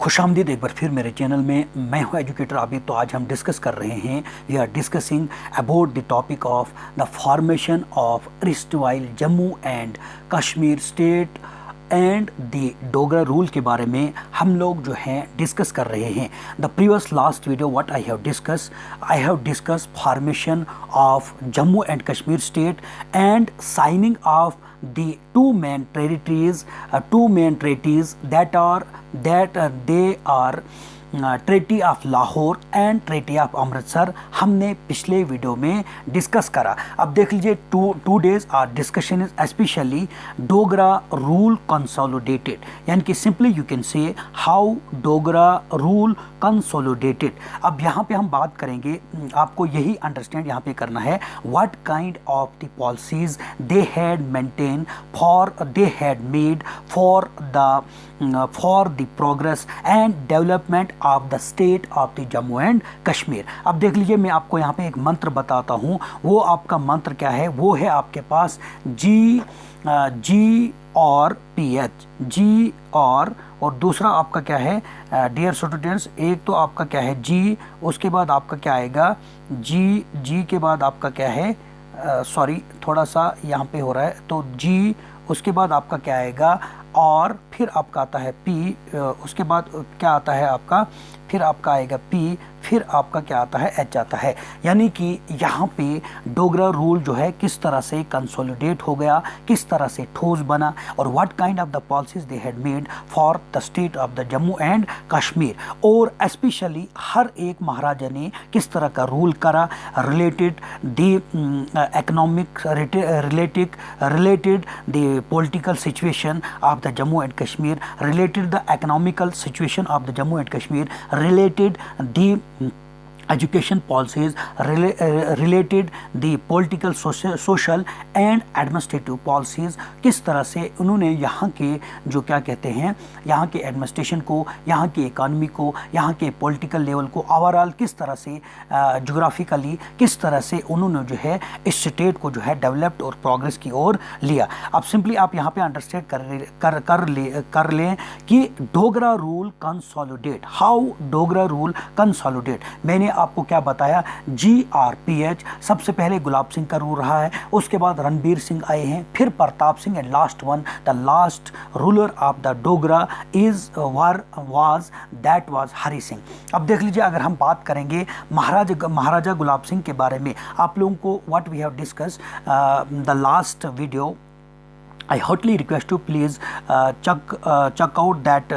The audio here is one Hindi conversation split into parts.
खुशामदीद एक बार फिर मेरे चैनल में। मैं हूं एजुकेटर आबिद। तो आज हम डिस्कस कर रहे हैं, we are discussing about the topic of the formation of erstwhile Jammu and Kashmir state and the Dogra rule के बारे में हम लोग जो हैं डिस्कस कर रहे हैं। The previous last video what I have discuss formation of Jammu and Kashmir state and signing off the two main treaties that they are treaty of Lahore and treaty of Amritsar हमने पिछले वीडियो में डिस्कस करा। अब देख लीजिए two days our discussion is specially Dogra rule consolidated, यानी कि सिंपली यू कैन से हाउ डोगरा रूल कंसोलिडेटेड। अब यहाँ पे हम बात करेंगे, आपको यही अंडरस्टैंड यहाँ पे करना है what kind of the policies they had made for the progress and development of the state of the Jammu and Kashmir. अब देख लीजिए, मैं आपको यहाँ पे एक मंत्र बताता हूँ। वो आपका मंत्र क्या है? वो है आपके पास जी और PH, जी और दूसरा आपका क्या है डियर स्टूडेंट्स? एक तो आपका क्या है जी, उसके बाद आपका क्या आएगा जी के बाद आपका क्या है, सॉरी थोड़ा सा यहाँ पे हो रहा है, तो जी, उसके बाद आपका क्या आएगा और फिर आपका आता है P, उसके बाद क्या आता है आपका, फिर आपका आएगा P, फिर आपका क्या आता है H आता है। यानी कि यहाँ पे डोगरा रूल जो है किस तरह से कंसोलिडेट हो गया, किस तरह से ठोस बना, और what kind of the policies they had made for the state of the Jammu and Kashmir. और स्पेशली हर एक महाराजा ने किस तरह का रूल करा related the economic related the political situation of the Jammu and Kashmir, related the economical situation of the Jammu and Kashmir, related the education policies, related the political social and administrative policies. किस तरह से उन्होंने यहाँ के जो क्या कहते हैं, यहाँ के एडमिनिस्ट्रेशन को, यहाँ की इकानमी को, यहाँ के पॉलिटिकल लेवल को ओवरऑल किस तरह से जोग्राफिकली किस तरह से उन्होंने जो है इस स्टेट को जो है डेवलप्ड और प्रोग्रेस की ओर लिया। अब सिंपली आप यहाँ पे अंडरस्टैंड कर लें कि Dogra rule consolidate, how Dogra rule consolidate. मैंने आपको क्या बताया, GRPH सबसे पहले गुलाब सिंह का रूल रहा है, उसके बाद रणबीर सिंह आए हैं, फिर Pratap Singh, and last one the last ruler of the Dogra was Hari Singh. अब देख लीजिए, अगर हम बात करेंगे महाराजा गुलाब सिंह के बारे में, आप लोगों को what we have discuss the last video, I heartily request you please check out that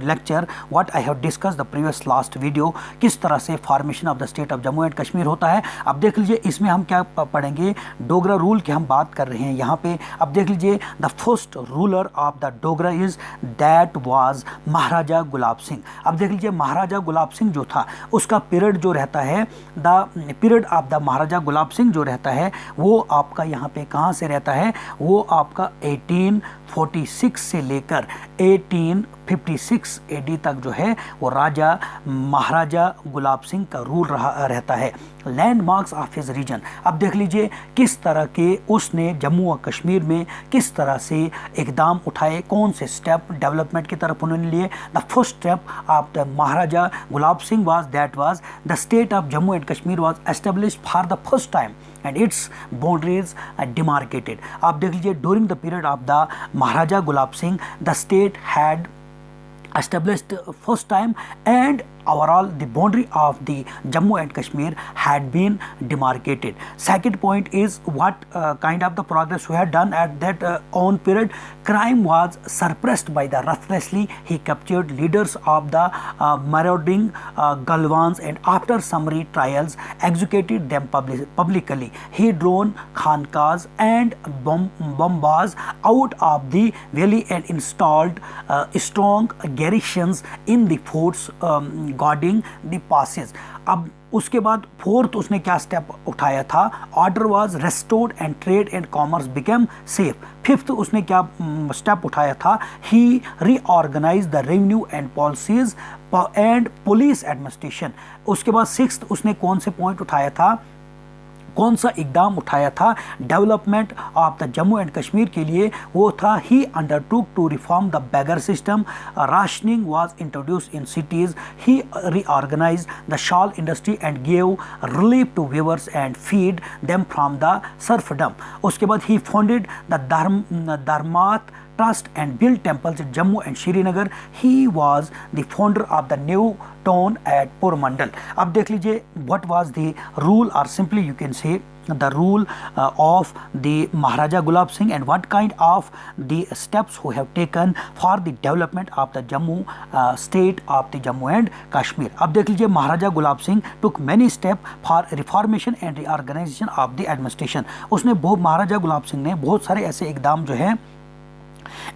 lecture what I have discussed the previous last video, किस तरह से formation of the state of Jammu and Kashmir होता है। अब देख लीजिए, इसमें हम क्या पढ़ेंगे, डोगरा रूल की हम बात कर रहे हैं यहाँ पे। अब देख लीजिए, the first ruler of the Dogra is that was Maharaja Gulab Singh. अब देख लीजिए, महाराजा गुलाब सिंह जो था उसका पीरियड जो रहता है, द पीरियड ऑफ द महाराजा गुलाब सिंह जो रहता है वो आपका यहाँ पे कहाँ से रहता है, वो आपका 1846 से लेकर 1856 AD तक जो है वो महाराजा गुलाब सिंह का रूल रहता है। लैंडमार्क्स ऑफ हिज रीजन, अब देख लीजिए किस तरह के उसने जम्मू और कश्मीर में किस तरह से इकदाम उठाए, कौन से स्टेप डेवलपमेंट की तरफ उन्होंने लिए। The first step of the Maharaja Gulab Singh was the state of Jammu and Kashmir was established for the first time and its boundaries demarcated. आप देख लीजिए, during the period of the Maharaja Gulab Singh, the state had established first time, and overall the boundary of the Jammu and Kashmir had been demarcated. Second point is what kind of the progress we had done at that own period. Crime was suppressed by the ruthlessly. He captured leaders of the marauding Galwans and after summary trials executed them publicly. He drove khankas and bombas out of the valley and installed strong garrisons in the forts guarding the passes. अब उसके बाद फोर्थ उसने क्या स्टेप उठाया था, order was restored and trade and commerce became safe. Fifth उसने क्या स्टेप उठाया था, he reorganise the revenue and policies and police administration. उसके बाद सिक्स्थ उसने कौन से पॉइंट उठाया था, कौन सा इकदाम उठाया था development of the Jammu and Kashmir के लिए, वो था he undertook to reform the begar system, rationing was introduce in cities, he reorganise the shawl industry and give relief to weavers and feed them from the serfdom. उसके बाद he founded the Dharmarth Trust and built temples in Jammu and Srinagar. He was the founder of the new town at Poromandal. अब देख लीजिए what was the rule, or simply you can say the rule of the Maharaja Gulab Singh, and what kind of the steps who have taken for the development of the Jammu state of the Jammu and Kashmir. अब देख लीजिए महाराजा Gulab Singh took many steps for reformation and reorganization of the administration. उसने महाराजा गुलाब सिंह ने बहुत सारे ऐसे इकदाम जो हैं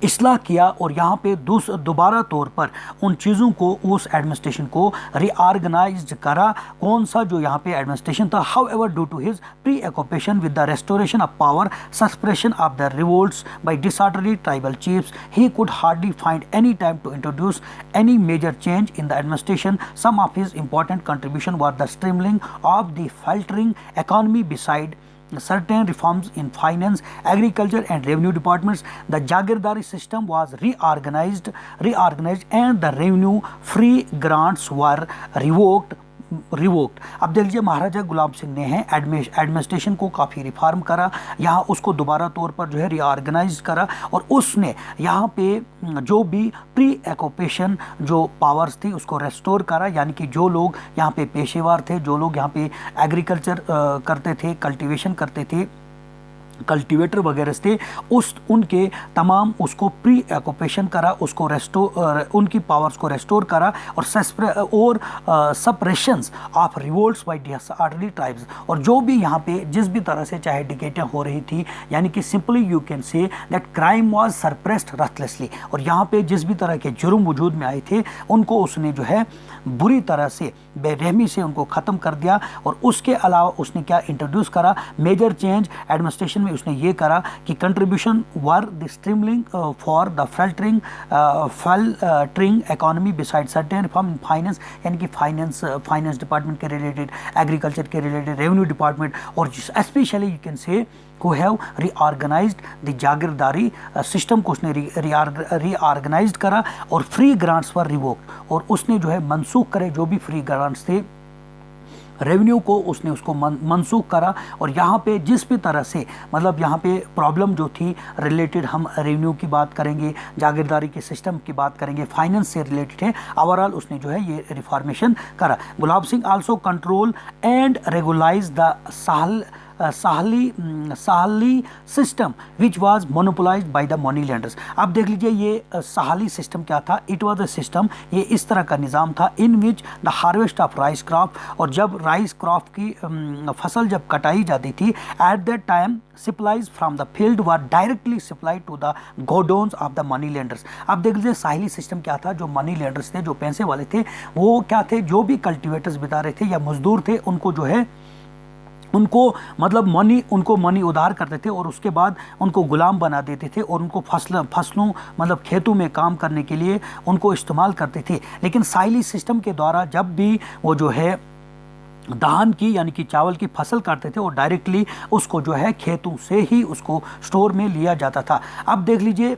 इस्लाह किया और यहाँ पे दोबारा तौर पर उन चीज़ों को, उस एडमिनिस्ट्रेशन को रीऑर्गेनाइज्ड करा। कौन सा जो यहाँ पे एडमिनिस्ट्रेशन था, however due to his preoccupation with the restoration of power, suppression of the revolts by disorderly tribal chiefs, he could hardly find any time to introduce any major change in the administration. Some of his important contribution were the streamlining of the filtering economy beside certain reforms in finance, agriculture and revenue departments. The Jagirdari system was reorganized and the revenue free grants were revoked. अब देख लीजिए महाराजा गुलाब सिंह ने है एडमिनिस्ट्रेशन को काफ़ी रिफॉर्म करा, यहाँ उसको दोबारा तौर पर जो है रीऑर्गेनाइज करा, और उसने यहाँ पे जो भी प्री ऑक्यूपेशन जो पावर्स थी उसको रेस्टोर करा, यानी कि जो लोग यहाँ पे पेशेवर थे, जो लोग यहाँ पे एग्रीकल्चर करते थे, कल्टीवेशन करते थे, कल्टीवेटर वगैरह थे, उनके तमाम उसको प्री ऑक्यूपेशन करा, उसको उनकी पावर्स को रेस्टोर करा, और suppressions of revolts by disorderly tribes, और जो भी यहाँ पे जिस भी तरह से चाहे डिकेटिंग हो रही थी, यानी कि simply you can say that crime was suppressed ruthlessly, और यहाँ पे जिस भी तरह के जुर्म वजूद में आए थे उनको उसने जो है बुरी तरह से बेरहमी से उनको ख़त्म कर दिया। और उसके अलावा उसने क्या इंट्रोड्यूस करा, मेजर चेंज एडमिनिस्ट्रेशन में उसने ये करा कि contribution were the streamlining for the filtering economy beside certain reform in finance, यानी कि फाइनेंस डिपार्टमेंट के रिलेटेड, एग्रीकल्चर के रिलेटेड, रेवेन्यू डिपार्टमेंट, और specially you can say who have reorganized the jagirdari system को उसने रीऑर्गेनाइज्ड करा, और फ्री ग्रांट्स वर रिवोक्ड, और उसने जो है मनसूख करे जो भी फ्री ग्रांट्स थे, रेवेन्यू को उसने उसको मनसूख करा। और यहाँ पे जिस भी तरह से मतलब यहाँ पे प्रॉब्लम जो थी रिलेटेड, हम रेवेन्यू की बात करेंगे, जागीरदारी के सिस्टम की बात करेंगे, फाइनेंस से रिलेटेड है, ओवरऑल उसने जो है ये रिफॉर्मेशन करा। Gulab Singh also control and regularise the साहली system which was monopolised by the money lenders. अब देख लीजिए ये साहली सिस्टम क्या था, इट वाज अ सिस्टम, ये इस तरह का निज़ाम था in which the harvest of rice crop, और जब राइस क्रॉप की फसल जब कटाई जाती थी, at that time supplies from the field were directly supply to the godowns of the money lenders. अब देख लीजिए साहली सिस्टम क्या था, जो मनी लेंडर्स थे, जो पैसे वाले थे, वो क्या थे, जो भी कल्टिवेटर्स बिता रहे थे या मजदूर थे, उनको जो है उनको मतलब मनी उधार करते थे, और उसके बाद उनको गुलाम बना देते थे, और उनको फसलों मतलब खेतों में काम करने के लिए उनको इस्तेमाल करते थे। लेकिन साइली सिस्टम के द्वारा जब भी वो जो है धान की यानी कि चावल की फसल काटते थे, और डायरेक्टली उसको जो है खेतों से ही उसको स्टोर में लिया जाता था। अब देख लीजिए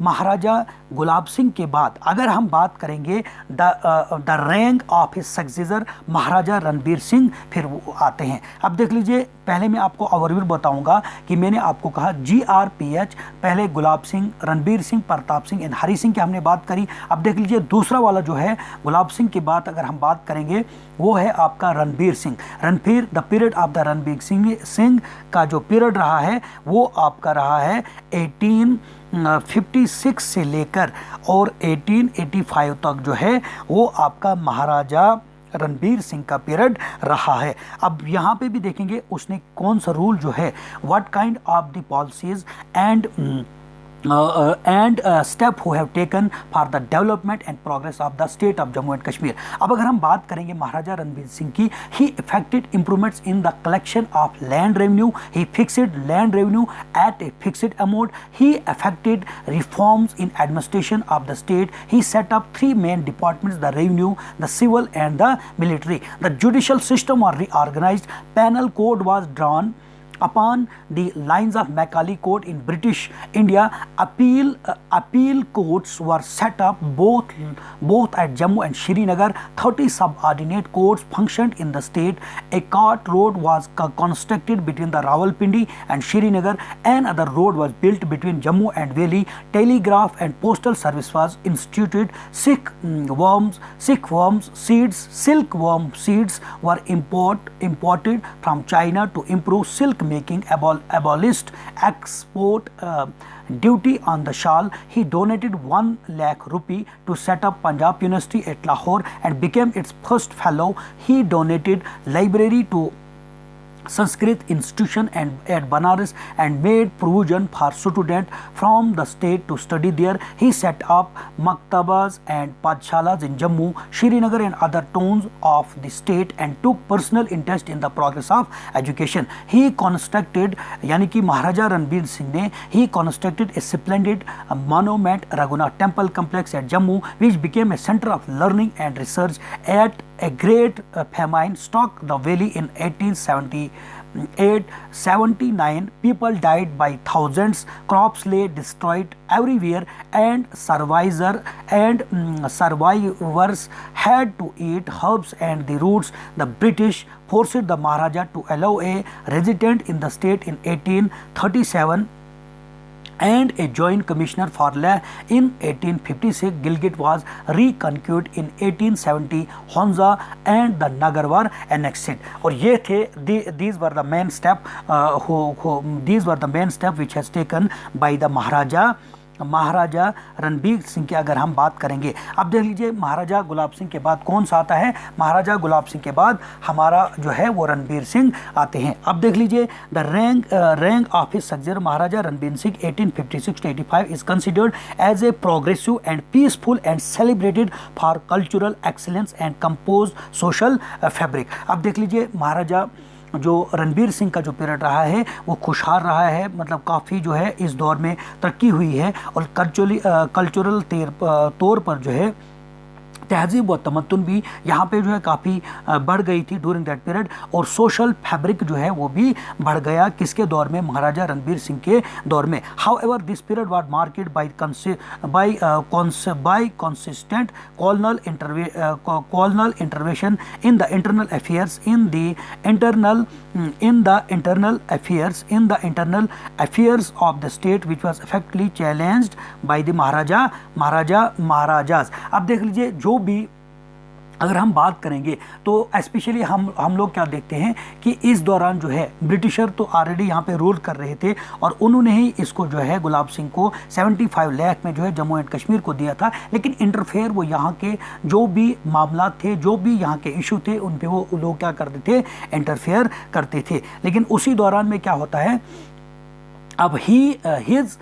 महाराजा गुलाब सिंह के बाद अगर हम बात करेंगे the rank of his successor Maharaja Ranbir Singh फिर वो आते हैं। अब देख लीजिए, पहले मैं आपको ओवरव्यू बताऊंगा कि मैंने आपको कहा GRPH, पहले गुलाब सिंह, रणबीर सिंह, प्रताप सिंह एंड हरी सिंह की हमने बात करी। अब देख लीजिए दूसरा वाला जो है गुलाब सिंह के बाद अगर हम बात करेंगे वो है आपका Ranbir Singh. The period of the Ranbir Singh का जो पीरियड रहा है वो आपका रहा है 1856 से लेकर और 1885 तक जो है वो आपका महाराजा रणबीर सिंह का पीरियड रहा है। अब यहाँ पे भी देखेंगे उसने कौन सा रूल जो है, what kind of the policies and and step who have taken for the development and progress of the state of Jammu and Kashmir. अब अगर हम बात करेंगे महाराजा रणबीर सिंह की, he effected improvements in the collection of land revenue, he fixed land revenue at a fixed amount, he effected reforms in administration of the state, he set up three main departments, the revenue, the civil and the military. The judicial system was reorganized, penal code was drawn upon the lines of Macaulay Court in British India. Appeal courts were set up both at Jammu and Srinagar. 30 subordinate courts functioned in the state. A cart road was constructed between the Rawalpindi and Srinagar. Another road was built between Jammu and Valley. Telegraph and postal service was instituted. Silkworm seeds were imported from China to improve silk making, abolished export duty on the shawl. He donated 1 lakh rupee to set up Punjab University at Lahore and became its first fellow. He donated library to Sanskrit institution and at Banaras and made provision for students from the state to study there. He set up maktabas and pathshalas in Jammu, Srinagar and other towns of the state and took personal interest in the progress of education. He constructed, यानी कि महाराजा रणबीर सिंह ने, he constructed a splendid monument Raghunath Temple complex at Jammu, which became a center of learning and research. At a great famine struck the valley in 1878-79. People died by thousands. Crops lay destroyed everywhere, and survivors had to eat herbs and the roots. The British forced the Maharaja to allow a resident in the state in 1837 and a joint commissioner for law in 1856. Gilgit was reconquered in 1870. Honza and the Nagar were annexed. और ये थे these were the main step which has taken by the महाराजा रणबीर सिंह की अगर हम बात करेंगे। अब देख लीजिए महाराजा गुलाब सिंह के बाद कौन सा आता है। महाराजा गुलाब सिंह के बाद हमारा जो है वो रणबीर सिंह आते हैं। अब देख लीजिए the rank of his successor Maharaja Ranbir Singh 1856-85 is considered as a progressive and peaceful and celebrated for cultural excellence and compose social fabric. अब देख लीजिए महाराजा जो रणबीर सिंह का जो पीरियड रहा है वो खुशहाल रहा है, मतलब काफ़ी जो है इस दौर में तरक्की हुई है और कल्चरल तौर पर जो है तहजीब व तमद्दुन भी यहाँ पे जो है काफ़ी बढ़ गई थी ड्यूरिंग दैट पीरियड, और सोशल फैब्रिक जो है वो भी बढ़ गया किसके दौर में, महाराजा रणबीर सिंह के दौर में। However this period was marked by consistent colonial intervention in the internal affairs of the state, which was effectively challenged by the महाराजास। अब देख लीजिए जो भी अगर हम बात करेंगे तो स्पेशली हम लोग क्या देखते हैं कि इस दौरान जो है ब्रिटिशर तो ऑलरेडी यहाँ पे रूल कर रहे थे और उन्होंने ही इसको जो है गुलाब सिंह को 75 लाख में जो है जम्मू एंड कश्मीर को दिया था, लेकिन इंटरफेयर वो यहाँ के जो भी मामला थे, जो भी यहाँ के इशू थे, उन पे वो लोग क्या करते थे, इंटरफेयर करते थे। लेकिन उसी दौरान में क्या होता है, अब his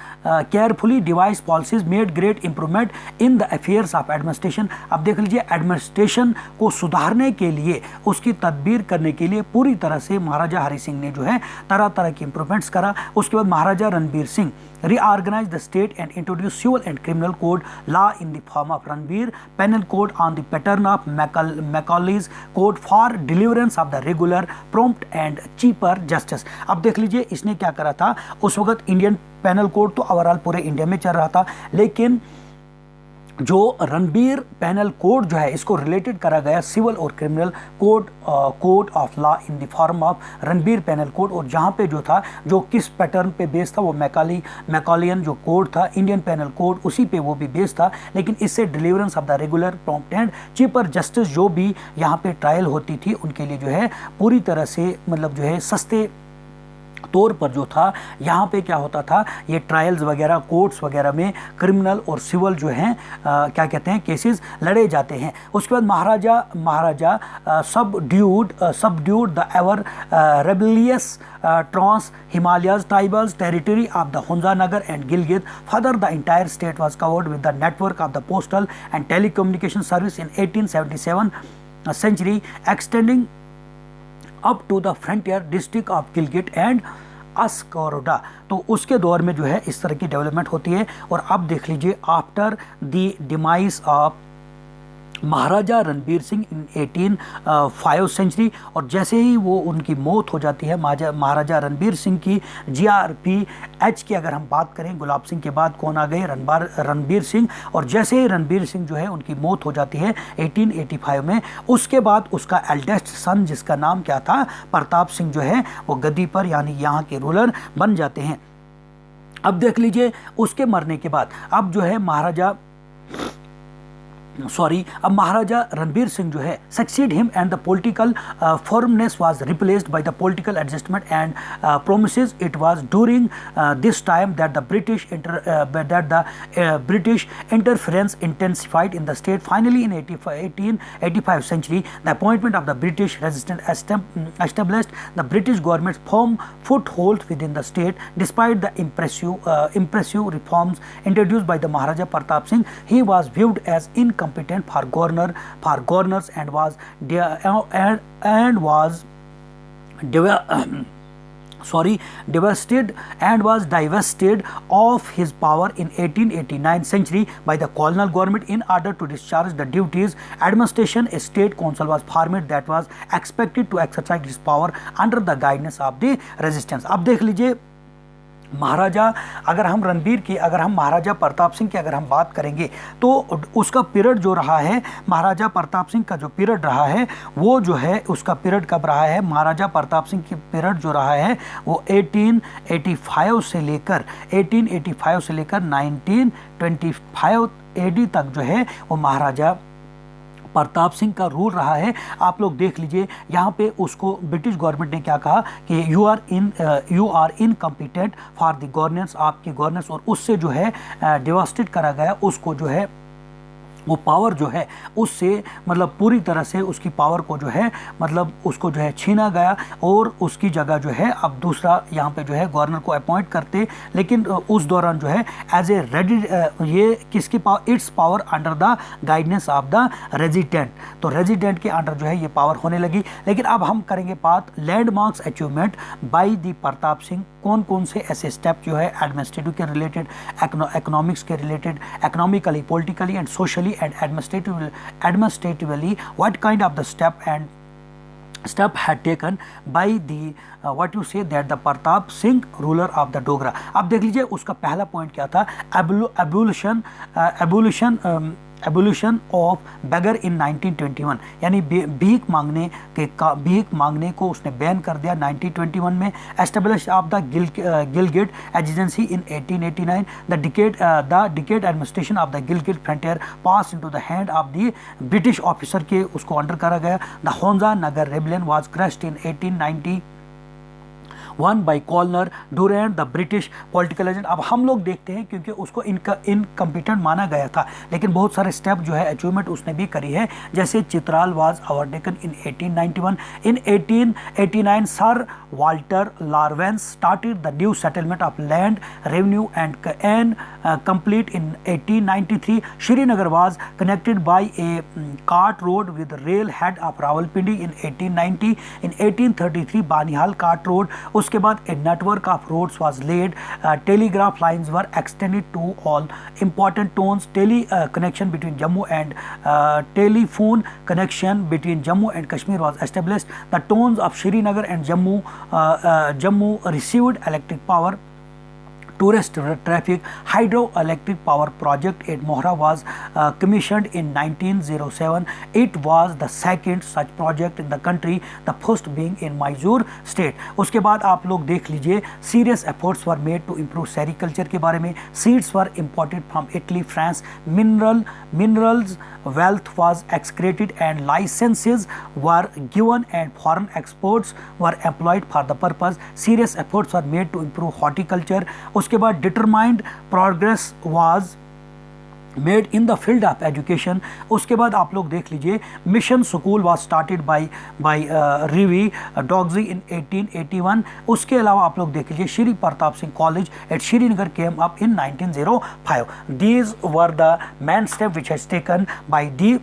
carefully devised policies made great improvement in the affairs of administration। अब देख लीजिए एडमिनिस्ट्रेशन को सुधारने के लिए, उसकी तदबीर करने के लिए पूरी तरह से महाराजा हरि सिंह ने जो है तरह तरह की इंप्रूवमेंट्स करा। उसके बाद महाराजा Ranbir Singh reorganized the state and introduced civil and criminal code law in the form of Ranbir Penal Code on the pattern of Macaulay's Code for deliverance of the regular, prompt and cheaper justice। अब देख लीजिए इसने क्या करा था, उस वक्त इंडियन पेनल कोड तो ओवरऑल पूरे इंडिया में चल रहा था, लेकिन जो रणबीर पेनल कोड जो है इसको रिलेटेड करा गया सिविल और criminal code of law in the form of Ranbir penal code, और जहाँ पे जो था जो किस पैटर्न पे बेस था वो मैकालियन जो कोड था, इंडियन पेनल कोड उसी पे वो भी बेस था, लेकिन इससे deliverance of the regular, prompt and cheaper justice जो भी यहाँ पे ट्रायल होती थी उनके लिए जो है पूरी तरह से मतलब जो है सस्ते तौर पर जो था, यहाँ पे क्या होता था, ये ट्रायल्स वगैरह कोर्ट्स वगैरह में क्रिमिनल और सिविल जो हैं क्या कहते हैं केसेस लड़े जाते हैं। उसके बाद Maharaja subdued the ever rebellious trans Himalayas tribals territory of the Hunza Nagar and Gilgit. Further the entire state was covered with the network of the postal and telecommunication service in 1877 century extending up to the frontier district of Gilgit and अस्कोरोडा। तो उसके दौर में जो है इस तरह की डेवलपमेंट होती है। और अब देख लीजिए after the demise of Maharaja Ranbir Singh in 1805 century, और जैसे ही वो उनकी मौत हो जाती है महाराजा रणबीर सिंह की, GRPH की अगर हम बात करें, गुलाब सिंह के बाद कौन आ गए, रणबीर सिंह। और जैसे ही रणबीर सिंह जो है उनकी मौत हो जाती है 1885 में, उसके बाद उसका एल्डेस्ट सन जिसका नाम क्या था, प्रताप सिंह, जो है वो गद्दी पर यानी यहाँ के रूलर बन जाते हैं। अब देख लीजिए उसके मरने के बाद अब जो है अब महाराजा रणबीर सिंह जो है succeed him and the political फॉर्मनेस was replaced by the political adjustment and promises. It was during this time that the British interference intensified in the state. Finally in 1885 century the appointment of the British resistance established the British government's firm foothold within the state. Despite the impressive reforms introduced by the Maharaja Pratap Singh, he was viewed as incompetent for governors and was divested of his power in 1889 century by the colonial government. In order to discharge the duties administration, a state council was formed that was expected to exercise his power under the guidance of the resistance. अब देख लीजिए महाराजा, अगर हम महाराजा प्रताप सिंह की अगर हम बात करेंगे तो उसका पीरियड जो रहा है, महाराजा प्रताप सिंह का जो पीरियड रहा है वो जो है उसका पीरियड कब रहा है, महाराजा प्रताप सिंह की पीरियड जो रहा है वो 1885 से लेकर 1925 AD तक जो है वो महाराजा प्रताप सिंह का रूल रहा है। आप लोग देख लीजिए यहाँ पे उसको ब्रिटिश गवर्नमेंट ने क्या कहा कि you are incompetent for the governance, आपकी गवर्नेंस, और उससे जो है डिवास्टेट करा गया, उसको जो है वो पावर जो है उससे मतलब पूरी तरह से उसकी पावर को जो है मतलब उसको जो है छीना गया, और उसकी जगह जो है अब दूसरा यहाँ पे जो है गवर्नर को अपॉइंट करते। लेकिन उस दौरान जो है एज ए ये किसकी power, it's power under the guidance of the resident, तो रेजिडेंट के अंडर जो है ये पावर होने लगी। लेकिन अब हम करेंगे बात landmarks achievement by the Pratap Singh. कौन कौन से ऐसे स्टेप जो है एडमिनिस्ट्रेटिव के रिलेटेड, इकोनॉमिक्स के related, economically, politically and socially and administratively what kind of the step had taken by the what you say that the Pratap Singh ruler of the Dogra। अब देख लीजिए उसका पहला पॉइंट क्या था, एबोल्यूशन ऑफ बेगर इन 1921, यानी भीख मांगने को उसने बैन कर दिया 1921 में। Establish of the Gilgit agency in 1889, the decade administration of the Gilgit frontier pass into the hand of the British officer के उसको अंडर करा गया। The Hunza Nagar rebellion was crushed in 1890 one by colonel Durand the British political agent. अब हम लोग देखते हैं क्योंकि उसको इनकम्पिटेंट माना गया था, लेकिन बहुत सारे स्टेप जो है अचीवमेंट उसने भी करी है, जैसे Chitral was overtaken in 1891। In 1889 sir Walter Lawrence started the new settlement of land revenue and complete in 1893. Srinagar was connected by a cart road with rail head of Rawalpindi in 1890. In 1833 Banihal cart road. उसके बाद a network of roads was laid. Telegraph lines were extended to all important towns. Connection between Jammu and telephone connection between Jammu and Kashmir was established. The towns of Srinagar and Jammu received electric power. Tourist traffic hydroelectric power project at Mohra was commissioned in 1907. It was the second such project in the country, the first being in Mysore state. उसके बाद आप लोग देख लीजिए serious efforts were made to improve sericulture के बारे में. Seeds were imported from Italy, France. Minerals wealth was excreted and licenses were given and foreign exports were employed for the purpose. Serious efforts were made to improve horticulture. उसके बाद determined progress was made in the field of education. उसके बाद आप लोग देख लीजिए, mission school was started by Rev Doxey in 1881. उसके अलावा आप लोग देख लीजिए, Shri Pratap Singh college at Srinagar came up in 1905. These were the main step which has taken by the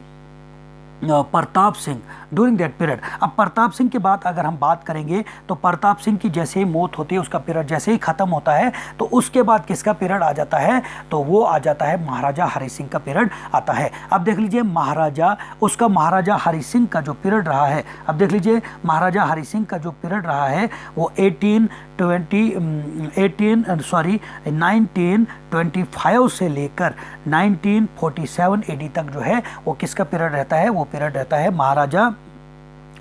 Pratap Singh during that period. अब प्रताप सिंह के बाद अगर हम बात करेंगे तो प्रताप सिंह की जैसे ही मौत होती है, उसका पीरियड जैसे ही ख़त्म होता है, तो उसके बाद किसका पीरियड आ जाता है, तो वो आ जाता है महाराजा हरि सिंह का पीरियड आता है. अब देख लीजिए महाराजा हरि सिंह का जो पीरियड रहा है, अब देख लीजिए महाराजा हरि सिंह का जो पीरियड रहा है वो 1925 से लेकर 1947 AD तक जो है वो किसका पीरियड रहता है, वो पीरियड रहता है महाराजा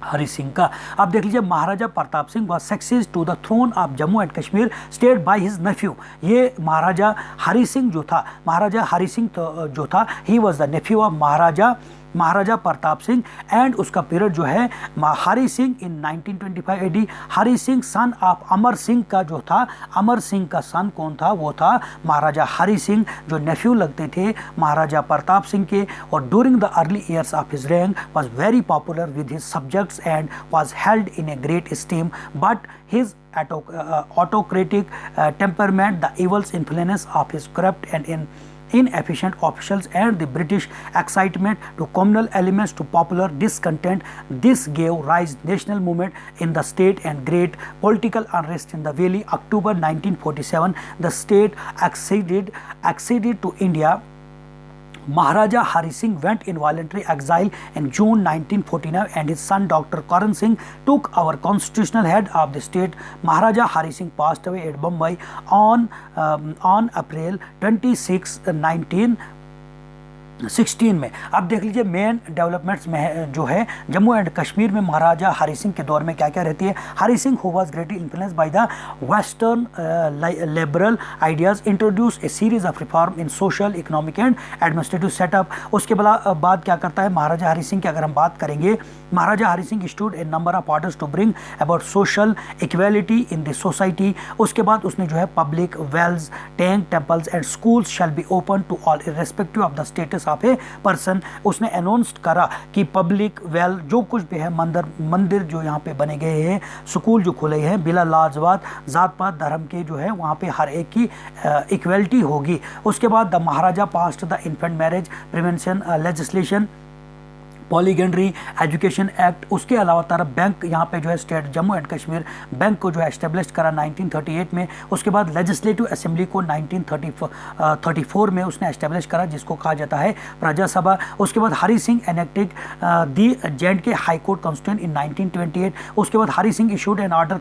हरि सिंह का. आप देख लीजिए, Maharaja Pratap Singh was success to the throne of Jammu and Kashmir state by his nephew. ये महाराजा हरि सिंह जो था, जो था he was the nephew of Maharaja Pratap Singh. And उसका पीरियड जो है Hari Singh in 1925 AD. Hari Singh son of Amar Singh का जो था, अमर सिंह का सन कौन था, वो था महाराजा हरि सिंह, जो नेफ्यू लगते थे महाराजा प्रताप सिंह के. और during the early years of his rain was very popular with his subjects and was held in a great steam. But his autocratic temperament, the evil influence of his corrupt and inefficient officials and the British excitement to communal elements to popular discontent, this gave rise national movement in the state and great political unrest in the valley. October 1947, the state acceded to India. Maharaja Hari Singh went in voluntary exile in June 1949 and his son Dr. Karan Singh took our constitutional head of the state. Maharaja Hari Singh passed away at Bombay on April 26, 1916 में. अब देख लीजिए मेन डेवलपमेंट्स में जो है जम्मू एंड कश्मीर में महाराजा हरि सिंह के दौर में क्या क्या रहती है. Hari Singh who was greatly influenced by the western liberal ideas introduce A series of reform in social, economic and administrative setup. उसके बाद क्या करता है महाराजा हरि सिंह की अगर हम बात करेंगे, Maharaja Hari Singh stood a number of orders to bring about social equality in the society. उसके बाद उसने जो है public wells, tank, temples and schools shall be open to all irrespective of the status of a person. उसने अनाउंस करा कि पब्लिक वेल जो कुछ भी है, मंदिर जो यहाँ पे बने गए हैं, स्कूल जो खुले हैं, बिला लाजवात जात पात धर्म के जो है वहाँ पे हर एक की इक्वलिटी होगी. उसके बाद the Maharaja passed the infant marriage prevention legislation, polyandry education act. उसके अलावा तारा बैंक यहाँ पे जो है state Jammu and Kashmir bank को जो है एस्टेब्लिश करा 1938 में. उसके बाद लेजिस्लेटिव असेंबली को 1934 में उसने एस्टेब्लिश करा, जिसको कहा जाता है प्रजा सभा. उसके बाद Hari Singh enacted the J&K high court constitution in 1928. उसके बाद Hari Singh issued an order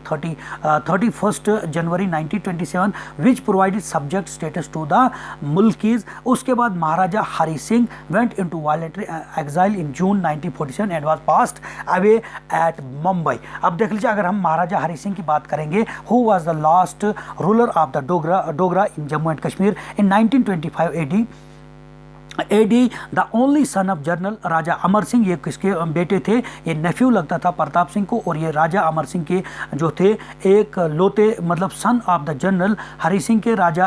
31 January 1927 which provided subject status to the मुल्कीज. उसके बाद Maharaja Hari Singh went into voluntary exile in June 1947 and was passed away at Mumbai. अब देख लीजिए, अगर हम महाराजा हरि सिंह की बात करेंगे, who was the last ruler of the Dogra in Jammu and Kashmir in 1925 AD, the only son of general Raja Amar Singh. ये किसके बेटे थे, ये नेफ्यू लगता था प्रताप सिंह को, और ये राजा अमर सिंह के जो थे एक लौते मतलब son of the general Hari Singh के राजा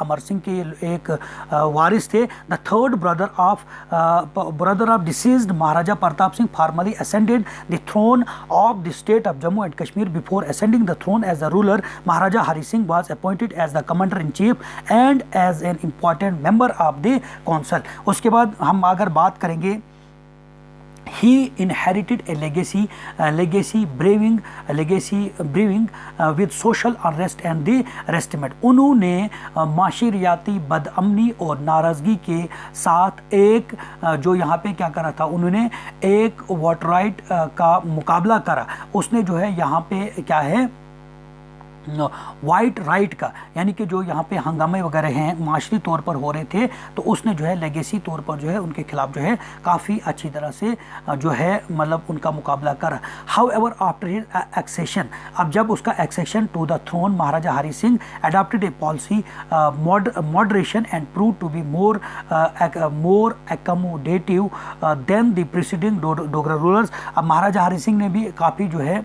अमर सिंह के एक वारिस थे. The third brother of deceased Maharaja Pratap Singh formally ascended the throne of the state of Jammu and Kashmir. Before ascending the throne as the ruler, Maharaja Hari Singh was appointed as the commander in chief and as an important member of the council. उसके बाद हम अगर बात करेंगे, he inherited a legacy brewing with social unrest and the restment. उन्होंने माशरियाती बदअमनी और नाराज़गी के साथ एक जो यहाँ पे क्या करा था, उन्होंने एक वोट राइट का मुकाबला करा. उसने जो है यहाँ पे क्या है वाइट राइट का, यानी कि जो यहाँ पे हंगामे वगैरह हैं माशरी तौर पर हो रहे थे, तो उसने जो है लेगेसी तौर पर जो है उनके खिलाफ जो है काफ़ी अच्छी तरह से जो है मतलब उनका मुकाबला करा। However after his accession, अब जब उसका accession to the throne, Maharaja Hari Singh adopted a policy moderation and proved to be more accommodative than the preceding Dogra rulers। अब महाराजा हरि सिंह ने भी काफ़ी जो है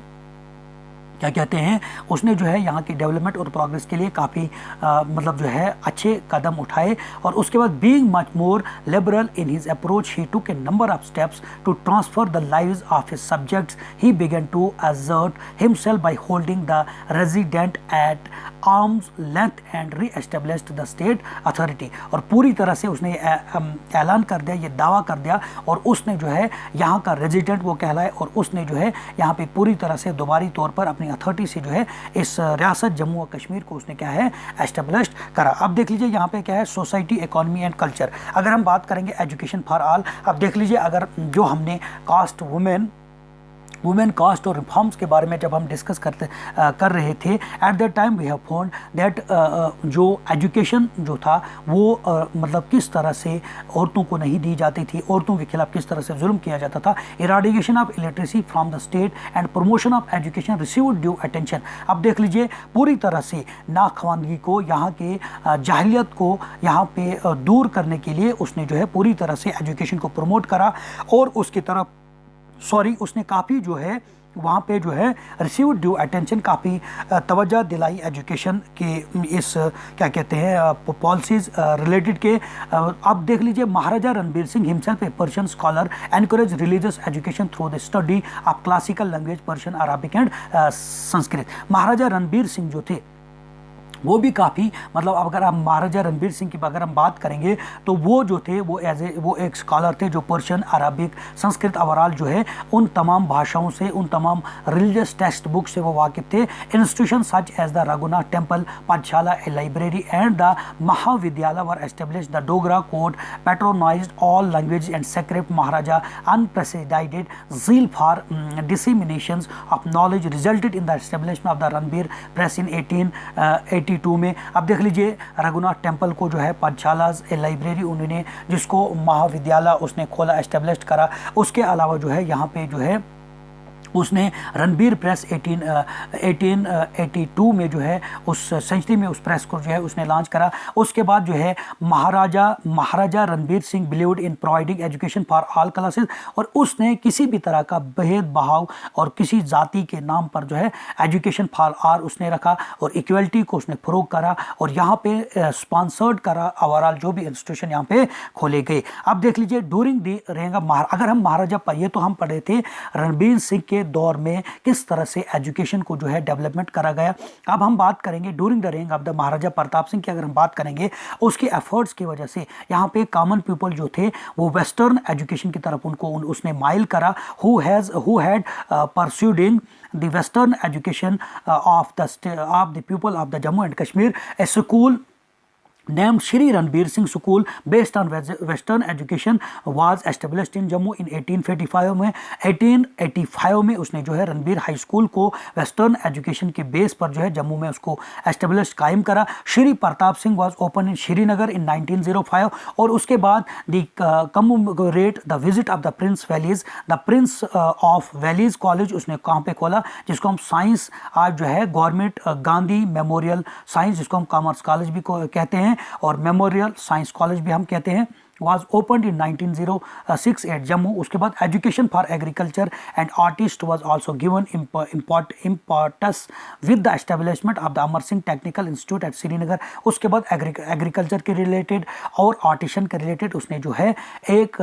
क्या कहते हैं, उसने जो है यहाँ की डेवलपमेंट और प्रोग्रेस के लिए काफ़ी मतलब जो है अच्छे कदम उठाए। और उसके बाद being much more liberal in his approach he took a number of steps to transfer the lives of his subjects. He began to assert himself by holding the resident at arms length and reestablished the state authority. और पूरी तरह से उसने ऐलान कर दिया, ये दावा कर दिया, और उसने जो है यहाँ का रेजिडेंट वो कहलाए, और उसने जो है यहाँ पे पूरी तरह से दोबारी तौर पर अपनी अथॉरिटी से जो है इस रियासत जम्मू और कश्मीर को उसने क्या है एस्टेब्लिश करा। अब देख लीजिए यहाँ पे क्या है सोसाइटी, इकोनॉमी एंड कल्चर। अगर हम बात करेंगे एजुकेशन फॉर ऑल, अब देख लीजिए अगर जो हमने कास्ट वुमेन कास्ट और रिफॉर्म्स के बारे में जब हम डिस्कस कर रहे थे, at that time we have found that जो एजुकेशन जो था वो मतलब किस तरह से औरतों को नहीं दी जाती थी, औरतों के खिलाफ किस तरह से जुल्म किया जाता था। Eradication of illiteracy from the state and promotion of education received due attention. अब देख लीजिए पूरी तरह से नाखवानगी को, यहाँ के जाहिलियत को यहाँ पे दूर करने के लिए उसने जो है पूरी तरह से एजुकेशन को प्रमोट करा, और उसकी तरफ उसने काफ़ी जो है वहाँ पे जो है रिसीव ड्यू अटेंशन, काफ़ी तवज्जो दिलाई एजुकेशन के इस क्या कहते हैं पॉलिसीज़ रिलेटेड के। अब देख लीजिए Maharaja Ranbir Singh himself a Persian scholar encourage religious education through the study of classical language Persian, Arabic and Sanskrit. Maharaja Ranbir Singh जो थे वो भी काफ़ी मतलब अगर हम महाराजा रणबीर सिंह की अगर हम बात करेंगे तो वो जो थे वो एक स्कॉलर थे जो पर्शियन, अरबिक, संस्कृत, ओवरऑल जो है उन तमाम भाषाओं से, उन तमाम रिलीजियस टेक्स्ट बुक से वो वाकिफ थे। Institution such as the Raghunath temple, pathshala, a library and the Mahavidyalaya were establish. The Dogra code patronised all language and secret. Maharaja unprecedented zeal for dissemination of knowledge resulted in the establishment of the Ranbir press in 1882 में। अब देख लीजिए रघुनाथ टेम्पल को जो है पाठशाला, लाइब्रेरी उन्होंने जिसको महाविद्यालय उसने खोला, एस्टेब्लिश करा। उसके अलावा जो है यहाँ पे जो है उसने रणबीर प्रेस 1882 में जो है उस सेंचुरी में उस प्रेस को जो है उसने लॉन्च करा। उसके बाद जो है Maharaja Ranbir Singh believed in providing education for all classes, और उसने किसी भी तरह का भेदभाव और किसी जाति के नाम पर जो है एजुकेशन फॉर ऑल उसने रखा, और इक्वलिटी को उसने फरोग करा, और यहाँ पे स्पॉन्सर्ड करा ओवरऑल जो भी इंस्टीट्यूशन यहाँ पे खोले गए। अब देख लीजिए ड्यूरिंग दी रहेगा अगर हम महाराजा ये तो हम पढ़े थे रणबीर सिंह के दौर में किस तरह से एजुकेशन को जो है डेवलपमेंट करा गया। अब हम बात करेंगे ड्यूरिंग द रेंग ऑफ द महाराजा प्रताप सिंह की अगर हम बात करेंगे उसके एफर्ट्स की वजह से यहाँ पे कॉमन पीपल जो थे वो वेस्टर्न एजुकेशन की तरफ उसने माइल करा। Who had persuading the western education of the people of the Jammu and Kashmir, a school named Shri Ranbir Singh School based on Western education was established in Jammu in 1845 में। 1885 में उसने जो है रणबीर हाई स्कूल को वेस्टर्न एजुकेशन के बेस पर जो है जम्मू में उसको एस्टेब्लिश कायम करा। Shri Pratap Singh was open in Srinagar in 1905, और उसके बाद the commemorate the visit of the prince Wales, the prince of Wales college उसने कहाँ पे खोला, जिसको हम साइंस आज जो है गवर्नमेंट गांधी मेमोरियल साइंस, जिसको हम कॉमर्स कॉलेज भी कहते हैं और मेमोरियल साइंस कॉलेज भी हम कहते हैं, was opened in 1906 at Jammu। उसके बाद education for agriculture and artist was also given importance with the establishment of the Amar Singh technical institute eight Srinagar. उसके बाद एग्रीकल्चर के रिलेटेड और आर्टिशन के रिलेटेड उसने जो है एक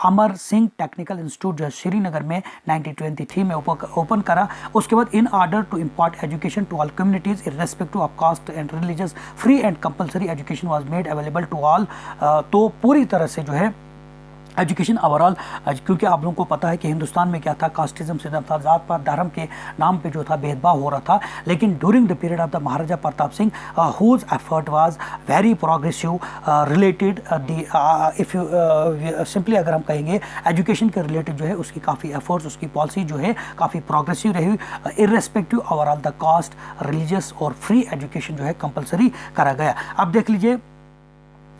अमर सिंह टेक्निकल इंस्टीट्यूट जो श्रीनगर में 1923 में ओपन करा। उसके बाद in order to impart education to all communities irrespective of caste and religious, free and compulsory education was made available to all. तो पूरी तरह से जो है एजुकेशन ओवरऑल, क्योंकि आप लोगों को पता है कि हिंदुस्तान में क्या था, कास्टिज्म सिस्टम था, जात पात धर्म के नाम पे जो था भेदभाव हो रहा था। लेकिन during the period of the Maharaja Pratap Singh whose effort was very progressive related the if you simply अगर हम कहेंगे एजुकेशन के रिलेटेड जो है उसकी काफ़ी एफर्ट्स, उसकी पॉलिसी जो है काफ़ी प्रोग्रेसिव रही। Irrespective overall the caste, religious और फ्री एजुकेशन जो है कंपलसरी करा गया। अब देख लीजिए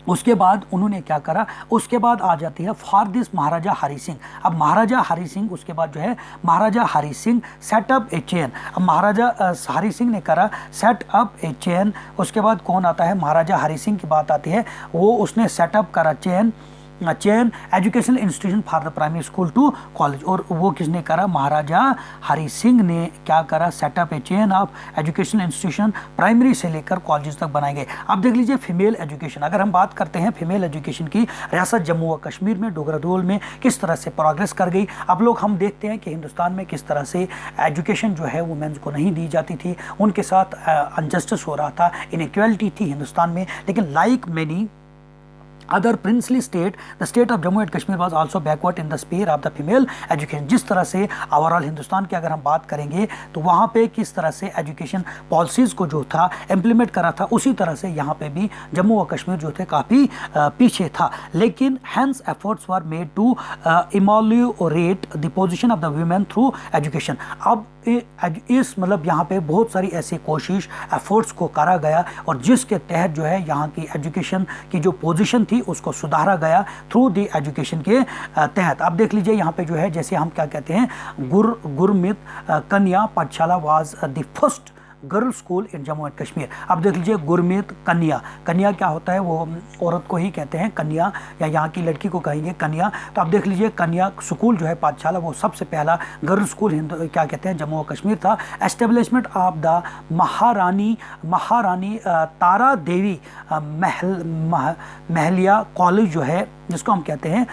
उसके बाद उन्होंने क्या करा, उसके बाद आ जाती है फॉर दिस महाराजा हरि सिंह। अब महाराजा हरि सिंह उसके बाद जो है महाराजा हरि सिंह सेट अप ए चेन। अब महाराजा हरि सिंह ने करा सेट अप ए चेन। उसके बाद कौन आता है, महाराजा हरि सिंह की बात आती है, वो उसने सेटअप करा chain educational institution for the primary school to college. और वो किसने करा, महाराजा हरि सिंह ने क्या करा, setup A chain of educational institution primary से लेकर कॉलेज तक बनाए गए। अब देख लीजिए फीमेल एजुकेशन, अगर हम बात करते हैं फीमेल एजुकेशन की, रियासत जम्मू व कश्मीर में डोगरादोल में किस तरह से प्रोग्रेस कर गई। अब लोग हम देखते हैं कि हिंदुस्तान में किस तरह से एजुकेशन जो है वुमेन्स को नहीं दी जाती थी, उनके साथ अनजस्टिस हो रहा था, इनइक्वालिटी थी हिंदुस्तान में। लेकिन like many other princely state, the state of Jammu and Kashmir was also backward in the sphere of the female education. जिस तरह से ओवरऑल हिंदुस्तान की अगर हम बात करेंगे तो वहाँ पे किस तरह से एजुकेशन पॉलिसीज़ को जो था इम्प्लीमेंट करा था, उसी तरह से यहाँ पे भी जम्मू व कश्मीर जो थे काफ़ी पीछे था। लेकिन hence efforts were made to ameliorate the position of the women through education. अब इस मतलब यहाँ पे बहुत सारी ऐसी कोशिश एफर्ट्स को करा गया और जिसके तहत जो है यहाँ की एजुकेशन की जो पोजीशन थी उसको सुधारा गया थ्रू द एजुकेशन के तहत। अब देख लीजिए यहाँ पे जो है जैसे हम क्या कहते हैं, गुरमित कन्या पाठशाला was the first girl school in Jammu and Kashmir. अब देख लीजिए गुरमीत कन्या, कन्या क्या होता है, वो औरत को ही कहते हैं कन्या, या यहाँ की लड़की को कहेंगे कन्या। तो अब देख लीजिए कन्या स्कूल जो है पाठशाला वो सबसे पहला गर्ल स्कूल हिंदू क्या कहते हैं जम्मू और कश्मीर था। एस्टेब्लिशमेंट ऑफ द महारानी तारा देवी महलिया कॉलेज जो है, जिसको हम कहते हैं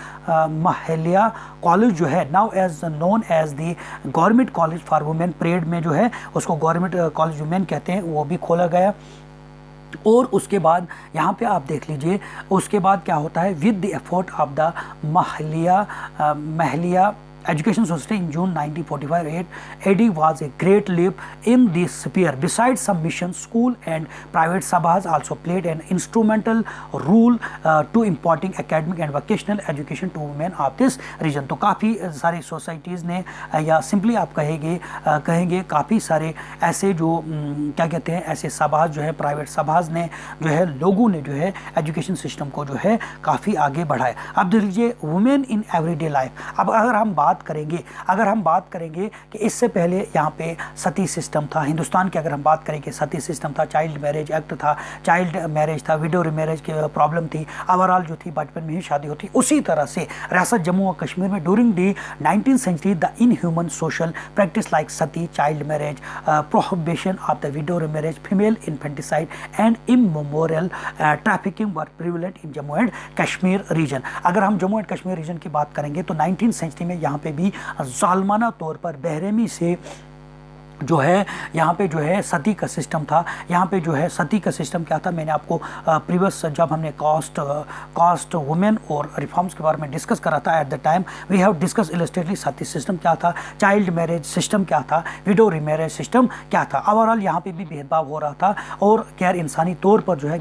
महलिया कॉलेज जो है, now as known as the government college for women, Parade में जो है उसको गवर्नमेंट कॉलेज वुमेन कहते हैं, वो भी खोला गया। और उसके बाद यहाँ पे आप देख लीजिए उसके बाद क्या होता है, with the effort of the Mahulia Education Society in June 1945 AD was a great leap in this sphere. Besides some missions, school and private sabhas also played an instrumental role to imparting academic and vocational education to women of this region. तो काफ़ी सारी सोसाइटीज़ ने या सिंपली आप कहेंगे काफ़ी सारे ऐसे जो क्या कहते हैं ऐसे सभाज जो है प्राइवेट सभाज ने जो है लोगों ने जो है एजुकेशन सिस्टम को जो है काफ़ी आगे बढ़ाया। अब देख लीजिए वुमेन इन एवरीडे लाइफ। अब अगर हम बात करेंगे कि इससे पहले यहाँ पे सती सिस्टम था हिंदुस्तान की, अगर हम बात करें कि सती सिस्टम था, चाइल्ड मैरिज एक्ट था, चाइल्ड मैरिज था, विडो मैरिज की प्रॉब्लम थी, ओवरऑल जो थी बचपन में ही शादी होती। उसी तरह से रियासत जम्मू और कश्मीर में during the 19th century the inhuman social practice like sati, child marriage, prohibition of the widow marriage, female infanticide and immoral trafficking were prevalent in Jammu and Kashmir region. अगर हम जम्मू एंड कश्मीर रीजन की बात करेंगे तो 19th सेंचुरी में यहाँ पे भी जालमाना तौर पर बेरहमी से जो है यहाँ पे जो है सती का सिस्टम था। यहाँ पे जो है सती का सिस्टम क्या था, मैंने आपको प्रीवियस जब हमने कास्ट वुमेन और रिफॉर्म्स के बारे में डिस्कस करा था, at the time we have discuss illustratively sati system क्या था, चाइल्ड मैरिज सिस्टम क्या था, विडो मैरिज सिस्टम क्या था। ओवरऑल यहाँ पे भी भेदभाव हो रहा था और गैर इंसानी तौर पर जो है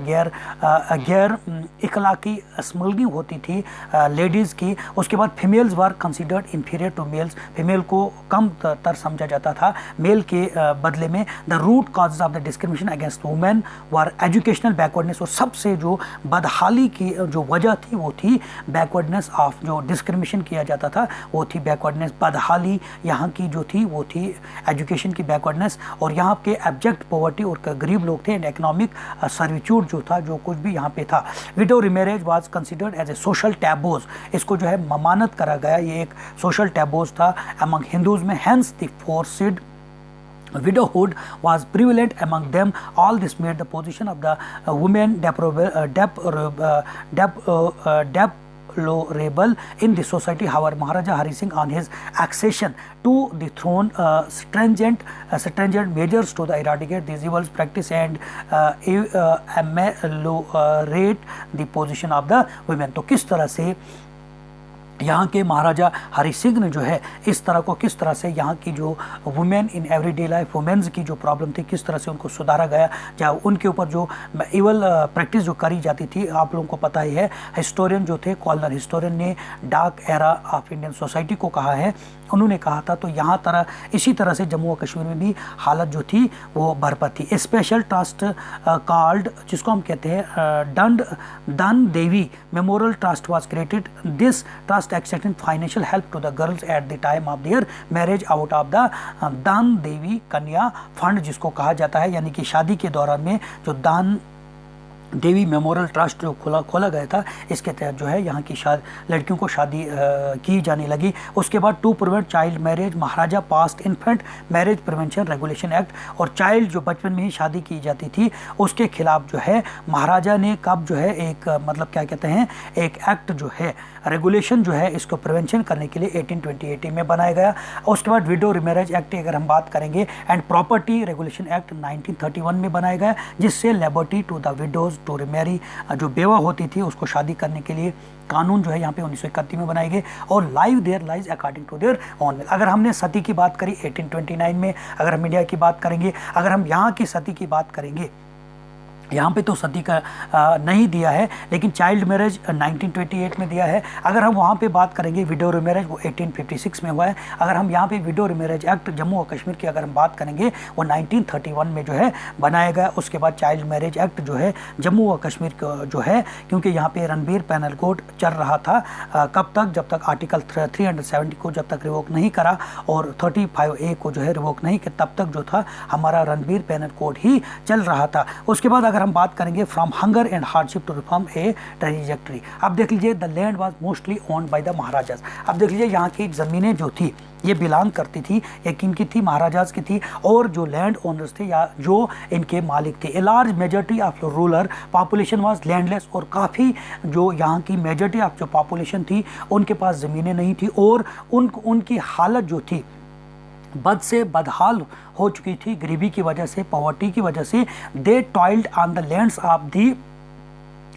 गैर इखलाकी स्मगलिंग होती थी लेडीज़ की। उसके बाद females were considered inferior to males, female को कम तर समझा जाता था मेल के बदले में। The root causes of the discrimination against women were educational backwardness, और सबसे जो बदहाली की जो वजह थी वो थी बैकवर्डनेस ऑफ, जो डिस्क्रिमिनेशन किया जाता था वो थी बैकवर्डनेस, बदहाली यहाँ की जो थी वो थी एजुकेशन की बैकवर्डनेस। और यहाँ के एब्जेक्ट पॉवर्टी और गरीब लोग थे एंड इकोनॉमिक सर्विट्यूड जो था, जो कुछ भी यहाँ पे था। Widow marriage was considered as a social taboos, इसको जो है ममानत करा गया, ये एक सोशल टैबूज था अमंग हिंदूज में। Hence the forced widowhood was prevalent among them. All this made the position of the women deplorable in the society. However, Maharaja Hari Singh on his accession to the throne stringent measures to eradicate these evils practice and ameliorate the position of the women. तो किस तरह से यहाँ के महाराजा हरि सिंह ने जो है इस तरह को किस तरह से यहाँ की जो women in everyday life women's की जो प्रॉब्लम थी किस तरह से उनको सुधारा गया, चाहे उनके ऊपर जो इवल प्रैक्टिस जो करी जाती थी। आप लोगों को पता ही है, हिस्टोरियन जो थे, कॉलर हिस्टोरियन ने dark era of Indian society को कहा है, उन्होंने कहा था। तो यहाँ तरह इसी तरह से जम्मू और कश्मीर में भी हालत जो थी वो बरपत थी। स्पेशल ट्रस्ट कॉल्ड, जिसको हम कहते हैं Dhan Devi memorial trust was created. This trust extended financial help to the girls at the time of their marriage out of the दान देवी कन्या फंड जिसको कहा जाता है, यानी कि शादी के दौरान में जो दान देवी मेमोरियल ट्रस्ट जो खोला गया था, इसके तहत जो है यहाँ की लड़कियों को शादी की जाने लगी। उसके बाद to prevent child marriage, Maharaja passed infant marriage prevention regulation act, और चाइल्ड जो बचपन में ही शादी की जाती थी उसके खिलाफ जो है महाराजा ने कब जो है एक मतलब क्या कहते हैं एक एक्ट जो है रेगुलेशन जो है इसको प्रिवेंशन करने के लिए 1828 में बनाया गया। उसके बाद विडो रिमैरेज एक्ट अगर हम बात करेंगे एंड प्रॉपर्टी रेगुलेशन एक्ट 1931 में बनाया गया, जिससे liberty to the widows to remarry, जो बेवा होती थी उसको शादी करने के लिए कानून जो है यहाँ पे 1931 में बनाए गए। और live their lives according to their own will. अगर हमने सती की बात करी 1829 में, अगर हम इंडिया की बात करेंगे, अगर हम यहाँ की सती की बात करेंगे, यहाँ पे तो सती का नहीं दिया है, लेकिन चाइल्ड मैरिज 1928 में दिया है। अगर हम वहाँ पे बात करेंगे विडो मैरिज, वो 1856 में हुआ है। अगर हम यहाँ पे विडो मैरिज एक्ट जम्मू और कश्मीर की अगर हम बात करेंगे, वो 1931 में जो है बनाया गया। उसके बाद चाइल्ड मैरिज एक्ट जो है जम्मू और कश्मीर का जो है, क्योंकि यहाँ पे रणबीर पैनल कोड चल रहा था, कब तक, जब तक आर्टिकल 370 को जब तक रिवोक नहीं करा और 35A को जो है रिवोक नहीं किया, तब तक जो था हमारा रणबीर पैनल कोड ही चल रहा था। उसके बाद अगर हम बात करेंगे from hunger and hardship to reform a trajectory, अब देख लीजिए the land was mostly owned by the Maharajas. अब देख लीजिए यहाँ की ज़मीनें जो थी ये बिलोंग करती थी, ये किनकी थी, महाराजास की थी, और जो लैंड ओनर्स थे या जो इनके मालिक थे। A large majority of rural population was landless, और काफ़ी जो यहाँ की मेजॉरिटी ऑफ जो पॉपुलेशन थी उनके पास ज़मीनें नहीं थी, और उनकी हालत जो थी बद से बदहाल हो चुकी थी गरीबी की वजह से, पॉवर्टी की वजह से। They toiled on the lands of the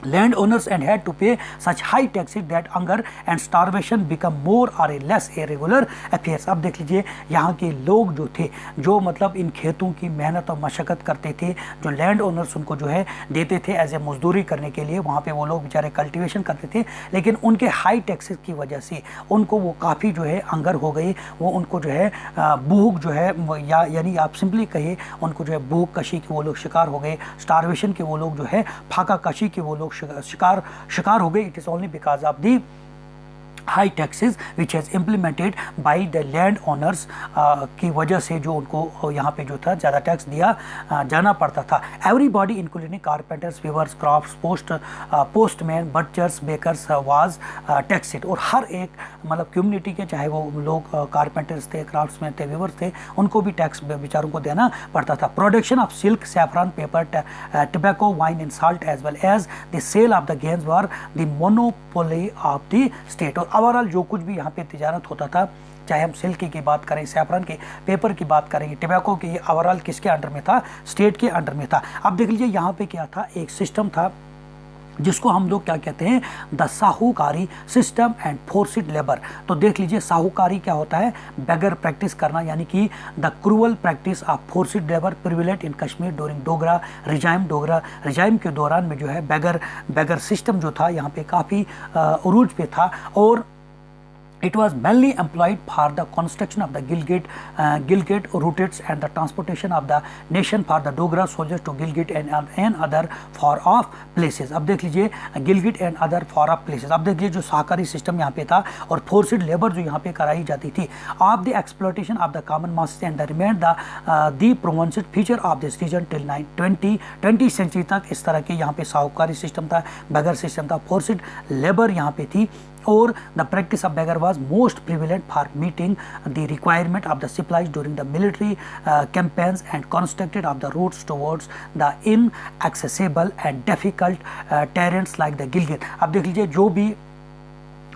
land owners and had to pay such high taxes that hunger and starvation become more or less a regular affairs। अब देख लीजिए यहाँ के लोग जो थे, जो मतलब इन खेतों की मेहनत और मशक्क़त करते थे, जो लैंड ओनर्स उनको जो है देते थे एज ए मजदूरी करने के लिए, वहाँ पे वो लोग बेचारे कल्टीवेशन करते थे, लेकिन उनके हाई टैक्सेस की वजह से उनको वो काफ़ी जो है हंगर हो गई, वो उनको जो है भूख जो है, या यानी आप सिंपली कहिए उनको जो है भूख कशी के वो लोग शिकार हो गए, स्टारवेशन के वो लोग जो है फाका कशी के वो लोग शिकार हो गए। It is only because of the high taxes which has implemented by the land owners की वजह से जो उनको यहाँ पे जो था ज़्यादा टैक्स दिया जाना पड़ता था। Everybody including carpenters, weavers, crafts, postman, butchers, bakers was taxed, और हर एक मतलब कम्युनिटी के, चाहे वो लोग कारपेंटर्स थे, क्राफ्ट्समैन थे, वीवर्स थे, उनको भी टैक्स बेचारों को देना पड़ता था। Production of silk, saffron, paper, tobacco, wine and salt as well as the sale of the games were the monopoly of the state. और ओवरऑल जो कुछ भी यहाँ पे तिजारत होता था, चाहे हम सिल्क की बात करें, सैफरन के, पेपर की बात करें, टबैको की, ये ओवरऑल किसके अंडर में था, स्टेट के अंडर में था। अब देख लीजिए यहाँ पे क्या था, एक सिस्टम था जिसको हम लोग क्या कहते हैं, द साहूकारी सिस्टम एंड फोर्सिड लेबर। तो देख लीजिए साहूकारी क्या होता है, बेगर प्रैक्टिस करना, यानी कि the cruel practice of forced labour prevalent in Kashmir during Dogra regime के दौरान में जो है बेगर सिस्टम जो था यहाँ पे काफ़ी उरूज पे था। और it was mainly employed for the construction of the Gilgit routes and the transportation of the nation for the Dogra soldiers to Gilgit and other far off places। अब देख लीजिए Gilgit and other for of places. अब देख लीजिए जो सहकारी सिस्टम यहाँ पे था और फोर्सिड लेबर जो यहाँ पे कराई जाती थी, of the exploitation of the common masses and the remain the provincial feature of this region till 20th century तक। इस तरह के यहाँ पे साहूकारी सिस्टम था, बेगर सिस्टम था, फोर्सिड लेबर यहाँ पे थी। और the practice of begar was most prevalent for meeting the requirement of the supplies during the military campaigns and constructed of the routes towards the inaccessible and difficult terrains like the Gilgit. अब देख लीजिए जो भी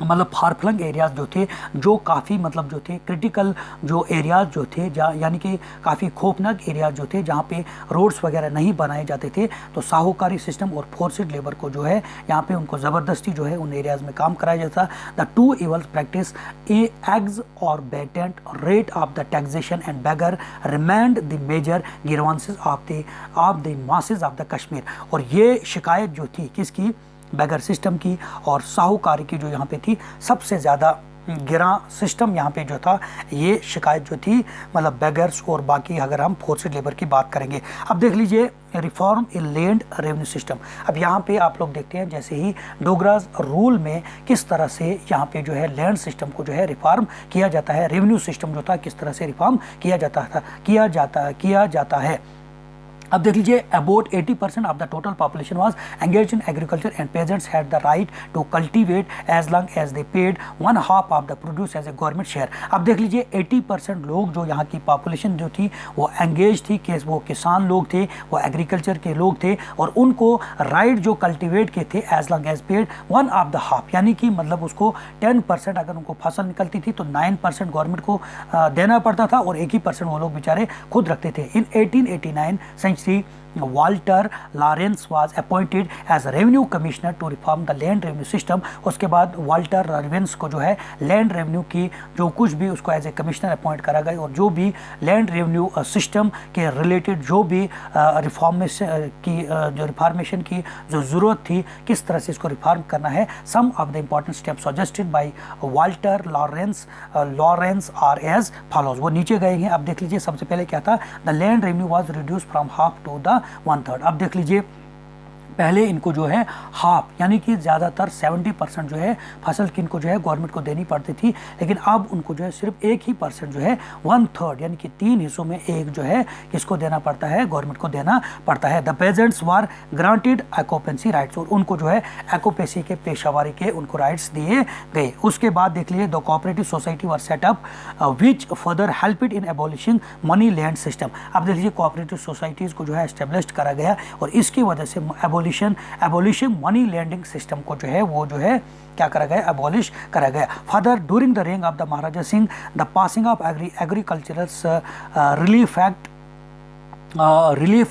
मतलब फारफ्लंग एरियाज़ जो थे, जो काफ़ी मतलब जो थे क्रिटिकल जो एरियाज़ जो थे, यानी कि काफ़ी खौफनाक एरियाज़ जो थे जहाँ पे रोड्स वगैरह नहीं बनाए जाते थे, तो साहूकारी सिस्टम और फोर्सेड लेबर को जो है यहाँ पे उनको ज़बरदस्ती जो है उन एरियाज़ में काम कराया जाता। The two evils practice exorbitant rate of the taxation and begar remand the major grievances of the masses of the Kashmir. और ये शिकायत जो थी किसकी, बेगर सिस्टम की और साहूकारी की जो यहाँ पे थी, सबसे ज़्यादा गिरा सिस्टम यहाँ पे जो था, ये शिकायत जो थी मतलब बेगर्स और बाकी अगर हम फोर्सेड लेबर की बात करेंगे। अब देख लीजिए reform in land revenue system. अब यहाँ पे आप लोग देखते हैं जैसे ही डोगराज रूल में किस तरह से यहाँ पे जो है लैंड सिस्टम को जो है रिफॉर्म किया जाता है, रेवेन्यू सिस्टम जो था किस तरह से रिफॉर्म किया जाता है। अब देख लीजिए about 80% of the total population was engaged in agriculture and peasants had the right to cultivate as long as they paid 1/2 of the produce as a government share. अब देख लीजिए 80% लोग जो यहाँ की पॉपुलेशन जो थी वो एंगेज थी, कि वो किसान लोग थे, वो एग्रीकल्चर के लोग थे और उनको राइट जो कल्टीवेट के थे एज लॉन्ग एज पेड 1/2, यानी कि मतलब उसको 10% अगर उनको फसल निकलती थी तो 9% गवर्नमेंट को देना पड़ता था और 1% वो लोग बेचारे खुद रखते थे। इन 1889 Walter Lawrence was appointed as revenue commissioner to reform the land revenue system। उसके बाद वाल्टर लॉरेंस को जो है लैंड रेवेन्यू की जो कुछ भी उसको एज ए कमिश्नर अपॉइंट करा गया और जो भी लैंड रेवेन्यू सिस्टम के रिलेटेड जो भी रिफॉर्मेशन की जो ज़रूरत थी, किस तरह से इसको रिफॉर्म करना है, some of the important steps suggested by Walter Lawrence are as follows. वो नीचे गए हैं। अब देख लीजिए सबसे पहले क्या था, the land revenue was reduce from half to the 1/3। अब देख लीजिए पहले इनको जो है हाफ यानी कि ज़्यादातर 70% जो है फसल की इनको जो है गवर्नमेंट को देनी पड़ती थी, लेकिन अब उनको जो है सिर्फ 1% जो है 1/3 यानी कि 3 हिस्सों में एक जो है किसको देना पड़ता है, गवर्नमेंट को देना पड़ता है। The pageants war granted occupancy rights, और उनको जो है ऑक्यूपेंसी के पेशावारी के उनको राइट्स दिए गए। उसके बाद देख लीजिए the cooperative society were set up which further helped in abolishing money land system. अब देख लीजिए कोऑपरेटिव सोसाइटीज़ को जो है एस्टेब्लिश करा गया और इसकी वजह से एबॉलिशिंग मनी लैंडिंग सिस्टम को जो है वो जो है क्या करा गया, एबॉलिश करा गया। फर्दर ड्यूरिंग द रेंग of the Maharaja Singh the passing of agricultural relief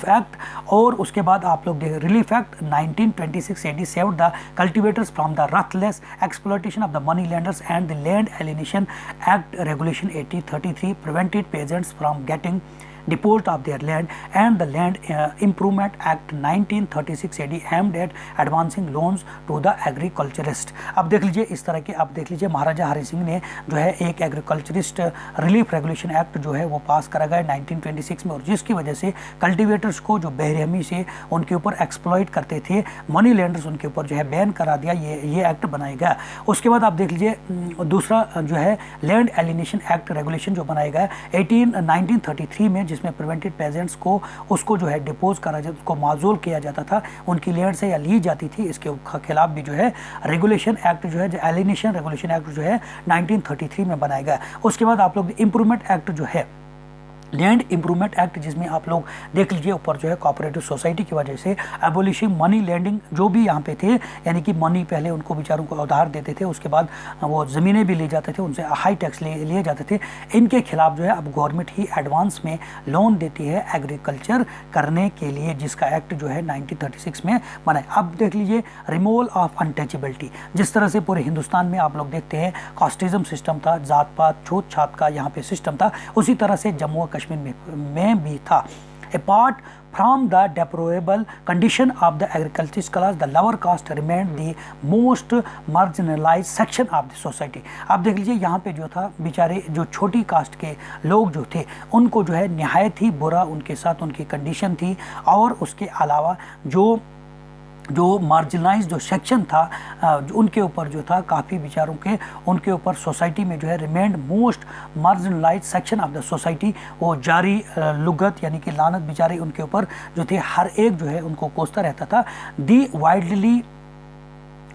act और उसके बाद आप लोग देख relief act 1926 87 the cultivators from the ruthless exploitation of the money lenders and the land alienation act regulation 1833 prevented peasants from getting deposed of their land, and the Land Improvement Act 1936 AD aimed at advancing loans to the agriculturist। अब देख लीजिए इस तरह के, अब देख लीजिए महाराजा हरि सिंह ने जो है एक एग्रीकल्चरिस्ट रिलीफ रेगुलेशन एक्ट जो है वो पास करा गया 1926 में, और जिसकी वजह से कल्टीवेटर्स को जो बेरहमी से उनके ऊपर एक्सप्लॉइट करते थे मनी लैंडर्स, उनके ऊपर जो है बैन करा दिया, ये एक्ट बनाया गया। उसके बाद आप देख लीजिए दूसरा जो है लैंड एलिनेशन एक्ट रेगुलेशन जो बनाया गया 1933 में, जिसमें प्रिवेंटेड पेजेंट्स को उसको जो है डिपोज करा जाता, उसको माजूल किया जाता था, उनकी लैंड से या ली जाती थी। इसके खिलाफ भी जो है रेगुलेशन एक्ट जो है जो एलिनेशन रेगुलेशन एक्ट जो है 1933 में बनाया गया। उसके बाद आप लोग इम्प्रूवमेंट एक्ट जो है लैंड इम्प्रूवमेंट एक्ट, जिसमें आप लोग देख लीजिए ऊपर जो है कोऑपरेटिव सोसाइटी की वजह से एबॉलिशिंग मनी लैंडिंग जो भी यहाँ पे थे, यानी कि मनी पहले उनको बेचारों को उधार देते थे, उसके बाद वो ज़मीनें भी ले जाते थे, उनसे हाई टैक्स लिए जाते थे, इनके खिलाफ जो है अब गवर्नमेंट ही एडवांस में लोन देती है एग्रीकल्चर करने के लिए, जिसका एक्ट जो है 1936 में बना। अब देख लीजिए रिमूवल ऑफ अनटचेबिलिटी, जिस तरह से पूरे हिंदुस्तान में आप लोग देखते हैं कास्टिज्म सिस्टम था, जात पात छूत छात का यहाँ पे सिस्टम था, उसी तरह से जम्मू कश्मीर में भी था। Apart from the deplorable condition of the agriculture class, the lower caste remain the most marginalize section of the society. आप देख लीजिए यहाँ पे जो था बेचारे जो छोटी कास्ट के लोग जो थे उनको जो है निहायत ही बुरा उनके साथ उनकी कंडीशन थी, और उसके अलावा जो मार्जिनलाइज जो सेक्शन था उनके ऊपर जो था काफ़ी बेचारों के उनके ऊपर सोसाइटी में जो है remained most marginalize section of the society, वो जारी लुगत यानी कि लानत बेचारे उनके ऊपर जो थे हर एक जो है उनको कोसता रहता था। दी widely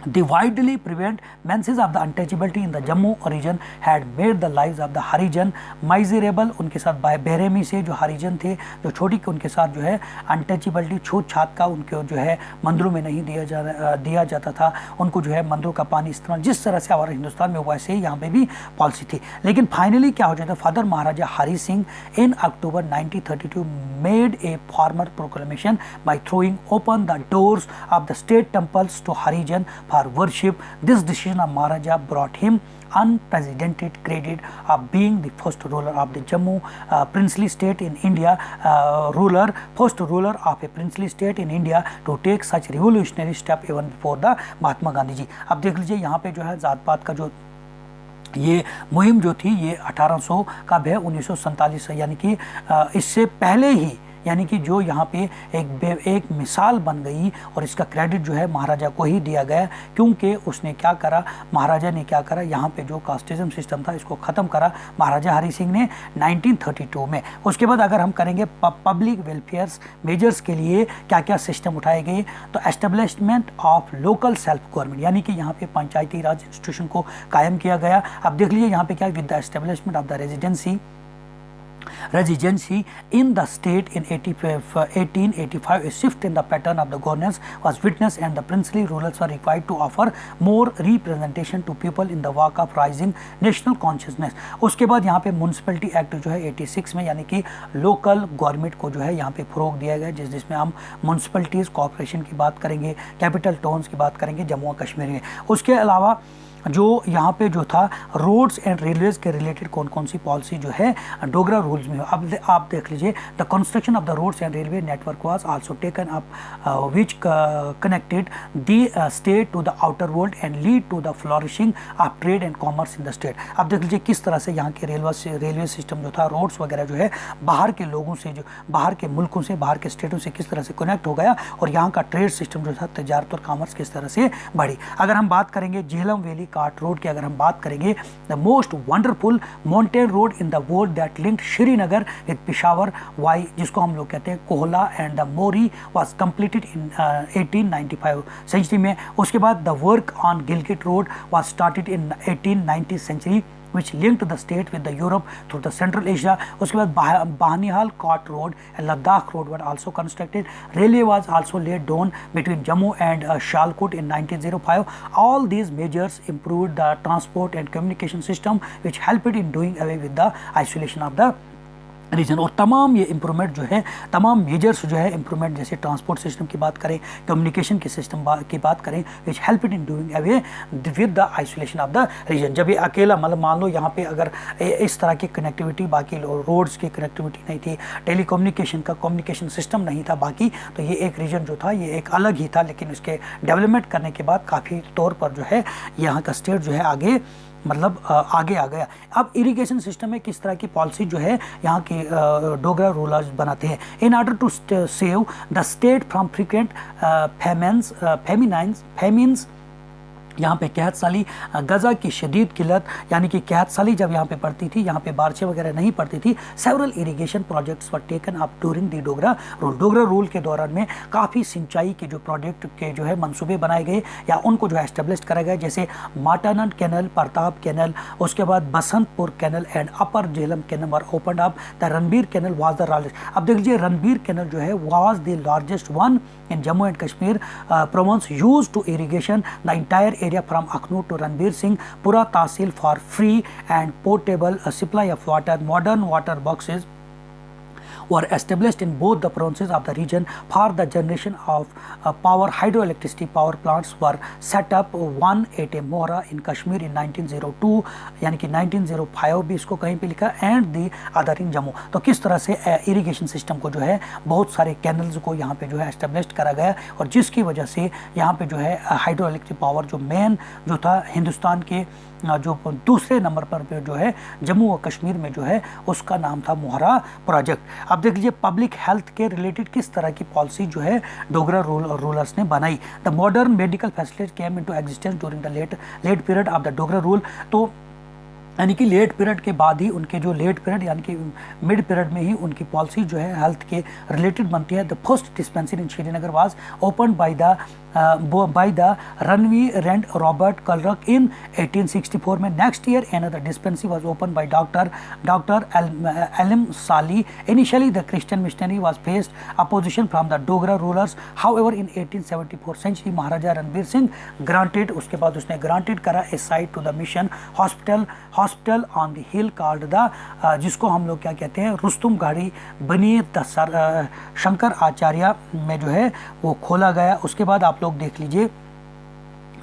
The widely prevalent mentions of the untouchability in the Jammu region had made the lives of the Harijan miserable। उनके साथ बेरहमी से जो हरिजन थे, जो छोटी के उनके साथ जो है अनटचेबिलिटी, छूत छात का उनको जो है मंदिरों में नहीं दिया जाता था, उनको जो है मंदिरों का पानी इस्तेमाल जिस तरह से हमारे हिंदुस्तान में वैसे ही यहाँ पे भी पॉलिसी थी। लेकिन फाइनली क्या हो जाता है, father Maharaja Hari Singh in October 1932 made a formal proclamation by throwing open the doors of the state temples to Harijan for worship। This decision of Maharaja brought him unprecedented credit of being the first ruler of the Jammu princely state in India, first ruler of a princely state in India to take such revolutionary step even before the Mahatma Gandhi ji. अब देख लीजिए यहाँ पे जो है जात पात का जो ये मुहिम जो थी ये 1800 का है 1947, यानी कि इससे पहले ही, यानी कि जो यहाँ पे एक मिसाल बन गई और इसका क्रेडिट जो है महाराजा को ही दिया गया, क्योंकि उसने क्या करा, महाराजा ने क्या करा, यहाँ पे जो कास्टिज्म सिस्टम था इसको ख़त्म करा महाराजा हरि सिंह ने 1932 में। उसके बाद अगर हम करेंगे पब्लिक वेलफेयर मेजर्स के लिए क्या क्या सिस्टम उठाए गए, तो establishment of local self government, यानी कि यहाँ पे पंचायती राज इंस्टीट्यूशन को कायम किया गया। अब देख लीजिए यहाँ पे क्या, with the establishment of the residency in the state in 1885, a shift in the pattern of the governance was witnessed and the princely rulers were required to offer more representation to people in the work of rising national consciousness। उसके बाद यहाँ पे म्यूनसिपलिटी एक्ट जो है 86 में, यानी कि लोकल गवर्नमेंट को जो है यहाँ पे फरोग दिया गया, जिसमें हम म्यूनसिपलिटीज़ कॉर्पोरेशन की बात करेंगे, कैपिटल टाउन्स की बात करेंगे जम्मू और कश्मीर में। उसके अलावा जो यहाँ पे जो था रोड्स एंड रेलवेज़ के रिलेटेड कौन कौन सी पॉलिसी जो है डोगरा रूल्स में। अब आप देख लीजिए, the construction of the roads and railway network was also taken up which connected the state to the outer world and lead to the flourishing of trade and commerce in the state. अब देख लीजिए किस तरह से यहाँ के रेलवे सिस्टम जो था, रोड्स वगैरह जो है बाहर के लोगों से, जो बाहर के मुल्कों से, बाहर के स्टेटों से किस तरह से कनेक्ट हो गया, और यहाँ का ट्रेड सिस्टम जो था, तजारत और कॉमर्स किस तरह से बढ़ी। अगर हम बात करेंगे झेलम वैली कार्ट रोड की, अगर हम बात करेंगे, the most wonderful mountain road in the world that linked Srinagar with Peshawar via, जिसको हम लोग कहते हैं Kohala and the Murree, was completed in 1895 century में। उसके बाद the work on Gilgit road was started in 1890 century which linked the state with the Europe through the Central Asia। उसके बाद Banihal cart road and Ladakh road were also constructed। Railway was also laid down between Jammu and Sialkot in 1905। All these measures improved the transport and communication system which helped in doing away with the isolation of the region. और तमाम ये इम्प्रूवमेंट जो है, तमाम मेजर्स जो है इम्प्रूवमेंट, जैसे ट्रांसपोर्ट सिस्टम की बात करें, कम्युनिकेशन के सिस्टम की बात करें, which help in doing away with the isolation of the region. जब ये अकेला, मतलब मान लो यहाँ पे अगर इस तरह की कनेक्टिविटी, बाकी रोड्स की कनेक्टिविटी नहीं थी, टेलीकम्युनिकेशन का कम्युनिकेशन सिस्टम नहीं था बाकी, तो ये एक रीजन जो था ये एक अलग ही था। लेकिन इसके डेवलपमेंट करने के बाद काफ़ी तौर पर जो है यहाँ का स्टेट जो है आगे, मतलब आगे आ गया। अब इरिगेशन सिस्टम में किस तरह की पॉलिसी जो है यहाँ के डोगरा रूलर्स बनाते हैं। In order to save the state from frequent famines, यहाँ पे कहत साली गज़ा की शदीद किल्लत, यानी कि कहत साली जब यहाँ पे पड़ती थी, यहाँ पे बारिशें वगैरह नहीं पड़ती थी। Several irrigation projects were taken up during the Dogra rule. Dogra rule के दौरान में काफ़ी सिंचाई के जो प्रोजेक्ट के जो है मंसूबे बनाए गए या उनको जो है एस्टेब्लिश करा गया, जैसे माटानन कैनल, प्रताप कैनल, उसके बाद Basantpur canal and upper Jhelum canal were open up. The Ranbir canal was the largest. अब देख लीजिए, रणबीर कैनल जो है was the largest one in Jammu and Kashmir province, use to irrigation the entire area from Akhnoor to Ranbir Singh Pura Tahsil for free and portable supply of water. Modern water boxes were established in both the provinces of the region for the generation of power. Hydroelectricity power plants were set up, one at a Mohra in Kashmir in 1902, यानी कि 1905 भी इसको कहीं पे लिखा, and the other in Jammu. तो किस तरह से इरिगेशन सिस्टम को जो है बहुत सारे कैनल्स को यहाँ पे जो है एस्टेब्लिश करा गया, और जिसकी वजह से यहाँ पे जो है हाइड्रो इलेक्ट्रिक पावर जो मेन जो था हिंदुस्तान के जो दूसरे नंबर पर जो है जम्मू और कश्मीर में जो है उसका नाम था मोहरा प्रोजेक्ट। अब देख लीजिए, पब्लिक हेल्थ के रिलेटेड किस तरह की पॉलिसी जो है डोगरा रूलर्स ने बनाई। The modern medical facilities came into existence during the late period of the Dogra rule. तो यानी कि लेट पीरियड के बाद ही उनके जो लेट पीरियड यानी कि मिड पीरियड में ही उनकी पॉलिसी जो है हेल्थ के रिलेटेड बनती है। The first dispensary in Srinagar was open by the Ranvir and Robert Clark in 1864 में। Next year another dispensary was open by doctor Elmslie. Initially the Christian missionary was faced opposition from the Dogra rulers, however in 1874 century Maharaja Ranbir Singh granted, उसके बाद उसने ग्रांटेड करा a site to the mission hospital on the hill called the, जिसको हम लोग क्या कहते हैं, रुस्तुम गाड़ी बनी शंकर आचार्य में जो है वो खोला गया। उसके बाद आप लोग देख लीजिए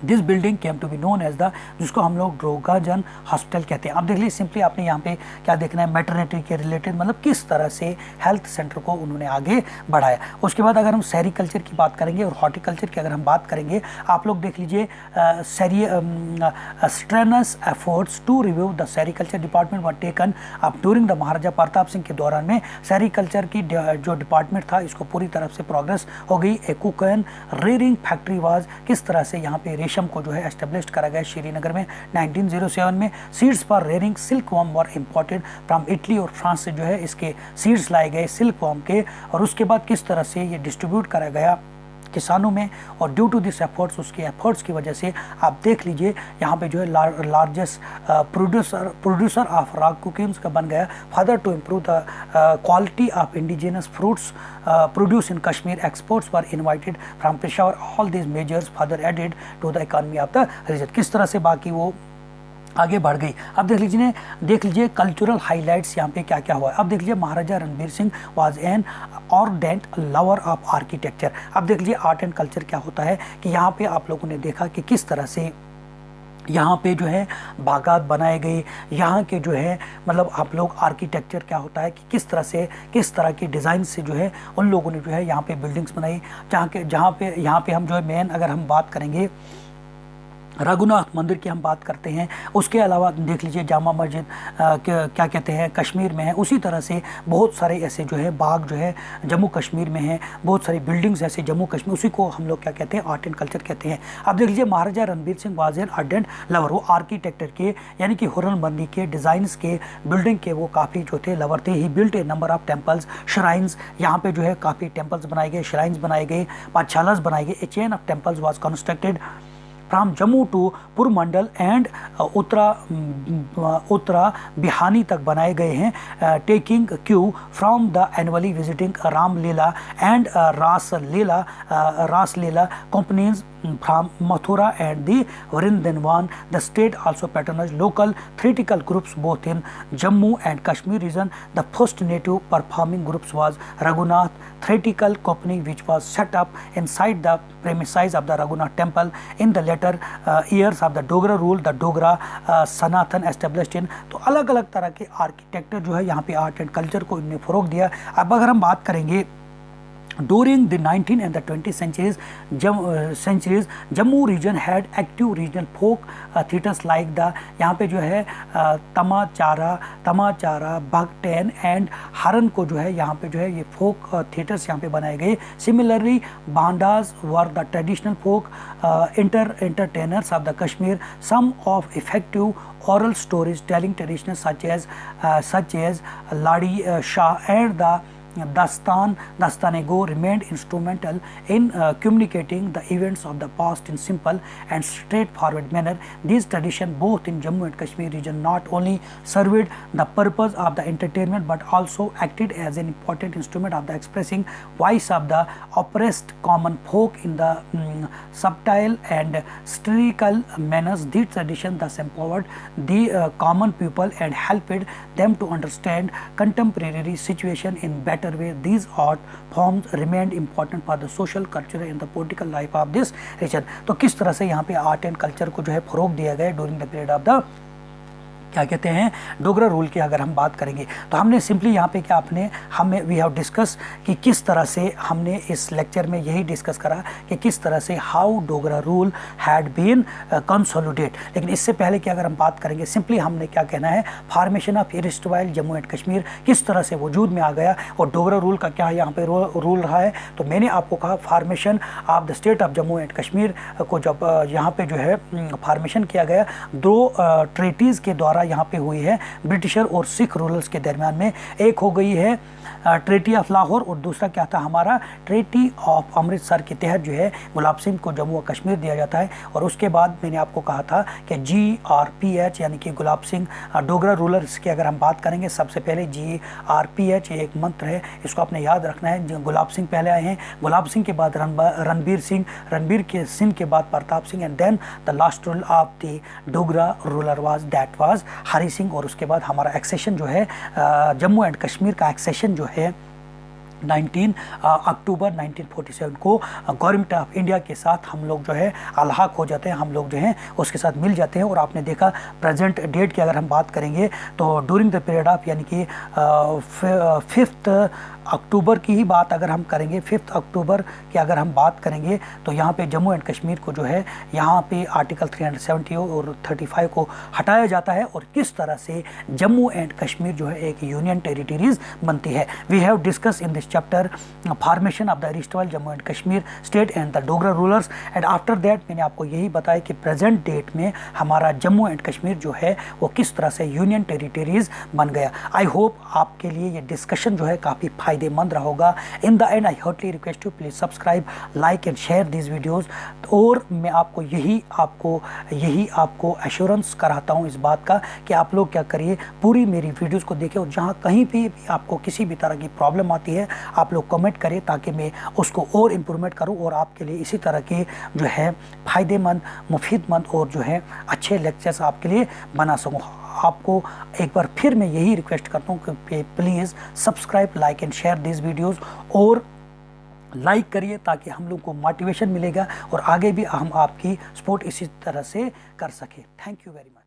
this building came to be known as the, जिसको हम लोग ड्रोगाजन हॉस्पिटल कहते हैं। अब देख लीजिए सिंपली आपने यहाँ पे क्या देखना है, मैटरनिटी के रिलेटेड, मतलब किस तरह से हेल्थ सेंटर को उन्होंने आगे बढ़ाया। उसके बाद अगर हम सेरिकल्चर की बात करेंगे और हॉर्टिकल्चर की अगर हम बात करेंगे, आप लोग देख लीजिए strenuous efforts to review the sericulture department were taken up during the Maharaja Pratap Singh के दौरान में सेरिकल्चर की जो डिपार्टमेंट था इसको पूरी तरफ से प्रोग्रेस हो गई। ए कुकन रेयरिंग फैक्ट्री वाज, किस तरह से यहाँ पे रेशम को जो है एस्टेब्लिश करा गया श्रीनगर में 1907 में। Seeds for rearing silk worm were imported from Italy और फ्रांस से जो है इसके सीड्स लाए गए सिल्क वॉर्म के, और उसके बाद किस तरह से ये डिस्ट्रीब्यूट करा गया किसानों में, और ड्यू टू दिस एफर्ट्स, उसके एफर्ट्स की वजह से आप देख लीजिए यहाँ पे जो है largest producer of rock cookings का बन गया। Further to improve the quality of indigenous fruits produce in Kashmir, exports were invited from Peshawar. All this measures further added to the economy of the region. किस तरह से बाकी वो आगे बढ़ गई। अब देख लीजिए कल्चरल हाइलाइट्स यहाँ पे क्या क्या हुआ है। अब देख लीजिए Maharaja Ranbir Singh was an ardent lover of architecture. अब देख लीजिए आर्ट एंड कल्चर क्या होता है कि यहाँ पे आप लोगों ने देखा कि किस तरह से यहाँ पे जो है बागात बनाए गए, यहाँ के जो है मतलब आप लोग आर्किटेक्चर क्या होता है कि किस तरह की डिज़ाइन से जो है उन लोगों ने जो है यहाँ पे बिल्डिंग्स बनाई। यहाँ पे हम जो है मेन अगर हम बात करेंगे रघुनाथ मंदिर की हम बात करते हैं, उसके अलावा देख लीजिए जामा मस्जिद क्या कहते हैं कश्मीर में है। उसी तरह से बहुत सारे ऐसे जो है बाग जो है जम्मू कश्मीर में हैं, बहुत सारी बिल्डिंग्स ऐसे जम्मू कश्मीर, उसी को हम लोग क्या कहते हैं आर्ट एंड कल्चर कहते हैं। अब देख लीजिए Maharaja Ranbir Singh was an ardent lover, वो आर्किटेक्चर के यानी कि हुरनबंदी के डिज़ाइंस के बिल्डिंग के वो काफ़ी जो थे लवर थे। He built a number of temples shrines, यहाँ पे जो है काफ़ी टेम्पल्स बनाए गए, श्राइन्स बनाए गए, पाठशालास बनाए गए। A chain of temples was constructed from Jammu to Purmandal and Uttar Behni तक बनाए गए हैं। Taking cue from the annually visiting Ramlila and Raslila companies from Mathura and the Vrindavan. The state also patronized local theatrical groups both in Jammu and Kashmir region. The first native performing groups was Raghunath Theatrical Company, which was set up inside the premises of the Raghunath temple. In the later years of the Dogra rule, the Dogra Sanatan established in, तो अलग अलग तरह के आर्किटेक्चर जो है यहाँ पे आर्ट एंड कल्चर को इनने फ़रोग दिया। अब अगर हम बात करेंगे During the 19th and the 20th centuries, Jammu region had active regional folk theatres like the यहाँ पे जो है तमाचारा भगटेन एंड हरन को जो है यहाँ पे जो है ये फोक थिएटर्स यहाँ पे बनाए गए। Similarly, Bandas were the traditional folk entertainers of the Kashmir. Some of effective oral stories telling traditions such as Ladi Shah and the Dastane-go remained instrumental in communicating the events of the past in simple and straightforward manner. These traditions, both in Jammu and Kashmir region, not only served the purpose of the entertainment but also acted as an important instrument of the expressing voice of the oppressed common folk in the subtle and satirical manners. These traditions thus empowered the common people and helped them to understand contemporary situation in better way. These art forms remained important for the social, cultural and the political life of this region. तो किस तरह से यहाँ पे आर्ट एंड कल्चर को जो है फ़रोग दिया गया during the period of the क्या कहते हैं डोगरा रूल की अगर हम बात करेंगे तो हमने सिंपली यहाँ पे क्या वी हैव डिस्कस कि किस तरह से हमने इस लेक्चर में यही डिस्कस करा कि किस तरह से how Dogra rule had been consolidate. लेकिन इससे पहले कि अगर हम बात करेंगे सिंपली हमने क्या कहना है formation of erstwhile Jammu and Kashmir किस तरह से वजूद में आ गया और डोगरा रूल का क्या यहाँ पे रूल रहा है। तो मैंने आपको कहा formation of the state of Jammu and Kashmir को जब यहाँ पे जो है फॉर्मेशन किया गया दो ट्रीटीज़ के द्वारा लड़ाई यहाँ पे हुई है ब्रिटिशर और सिख रूलर्स के दरमियान में। एक हो गई है ट्रीटी ऑफ लाहौर और दूसरा क्या था हमारा ट्रीटी ऑफ अमृतसर के तहत जो है गुलाब सिंह को जम्मू और कश्मीर दिया जाता है। और उसके बाद मैंने आपको कहा था कि GRPH यानी कि गुलाब सिंह डोगरा रूलर्स की अगर हम बात करेंगे, सबसे पहले GRPH एक मंत्र है, इसको आपने याद रखना है। गुलाब सिंह पहले आए हैं, गुलाब सिंह के बाद रणबीर सिंह, रणबीर के सिंह के बाद Pratap Singh, and then the last rule of the Dogra ruler that was Hari Singh. और उसके बाद हमारा एक्सेशन जो है जम्मू एंड कश्मीर का एक्सेशन जो है 19 अक्टूबर 1947 को गवर्नमेंट ऑफ इंडिया के साथ हम लोग जो है अलहाक हो जाते हैं, हम लोग जो हैं उसके साथ मिल जाते हैं। और आपने देखा प्रेजेंट डेट की अगर हम बात करेंगे तो ड्यूरिंग द पीरियड ऑफ यानी कि 5 अक्टूबर की ही बात अगर हम करेंगे, 5 अक्टूबर की अगर हम बात करेंगे तो यहाँ पे जम्मू एंड कश्मीर को जो है यहाँ पे आर्टिकल 370 और 35 को हटाया जाता है और किस तरह से जम्मू एंड कश्मीर जो है एक यूनियन टेरिटरीज बनती है। We have discuss in this chapter formation of the erstwhile Jammu and Kashmir state and the Dogra rulers, and after that मैंने आपको यही बताया कि प्रेजेंट डेट में हमारा जम्मू एंड कश्मीर जो है वो किस तरह से यूनियन टेरिटरीज बन गया। आई होप आपके लिए ये डिस्कशन जो है काफ़ी फायदेमंद रहा होगा। In the end I heartily request you please subscribe, like and share this videos. और मैं आपको यही आपको एश्योरेंस कराता हूँ इस बात का कि आप लोग क्या करिए, पूरी मेरी वीडियोस को देखें और जहाँ कहीं भी आपको किसी भी तरह की प्रॉब्लम आती है आप लोग कमेंट करें ताकि मैं उसको और इम्प्रूवमेंट करूँ और आपके लिए इसी तरह के जो है फ़ायदेमंद, मुफीदमंद और जो है अच्छे लेक्चर्स आपके लिए बना सकूँ। आपको एक बार फिर मैं यही रिक्वेस्ट करता हूँ कि please subscribe, like and share this videos और लाइक करिए ताकि हम लोग को मोटिवेशन मिलेगा और आगे भी हम आपकी सपोर्ट इसी तरह से कर सकें। Thank you very much.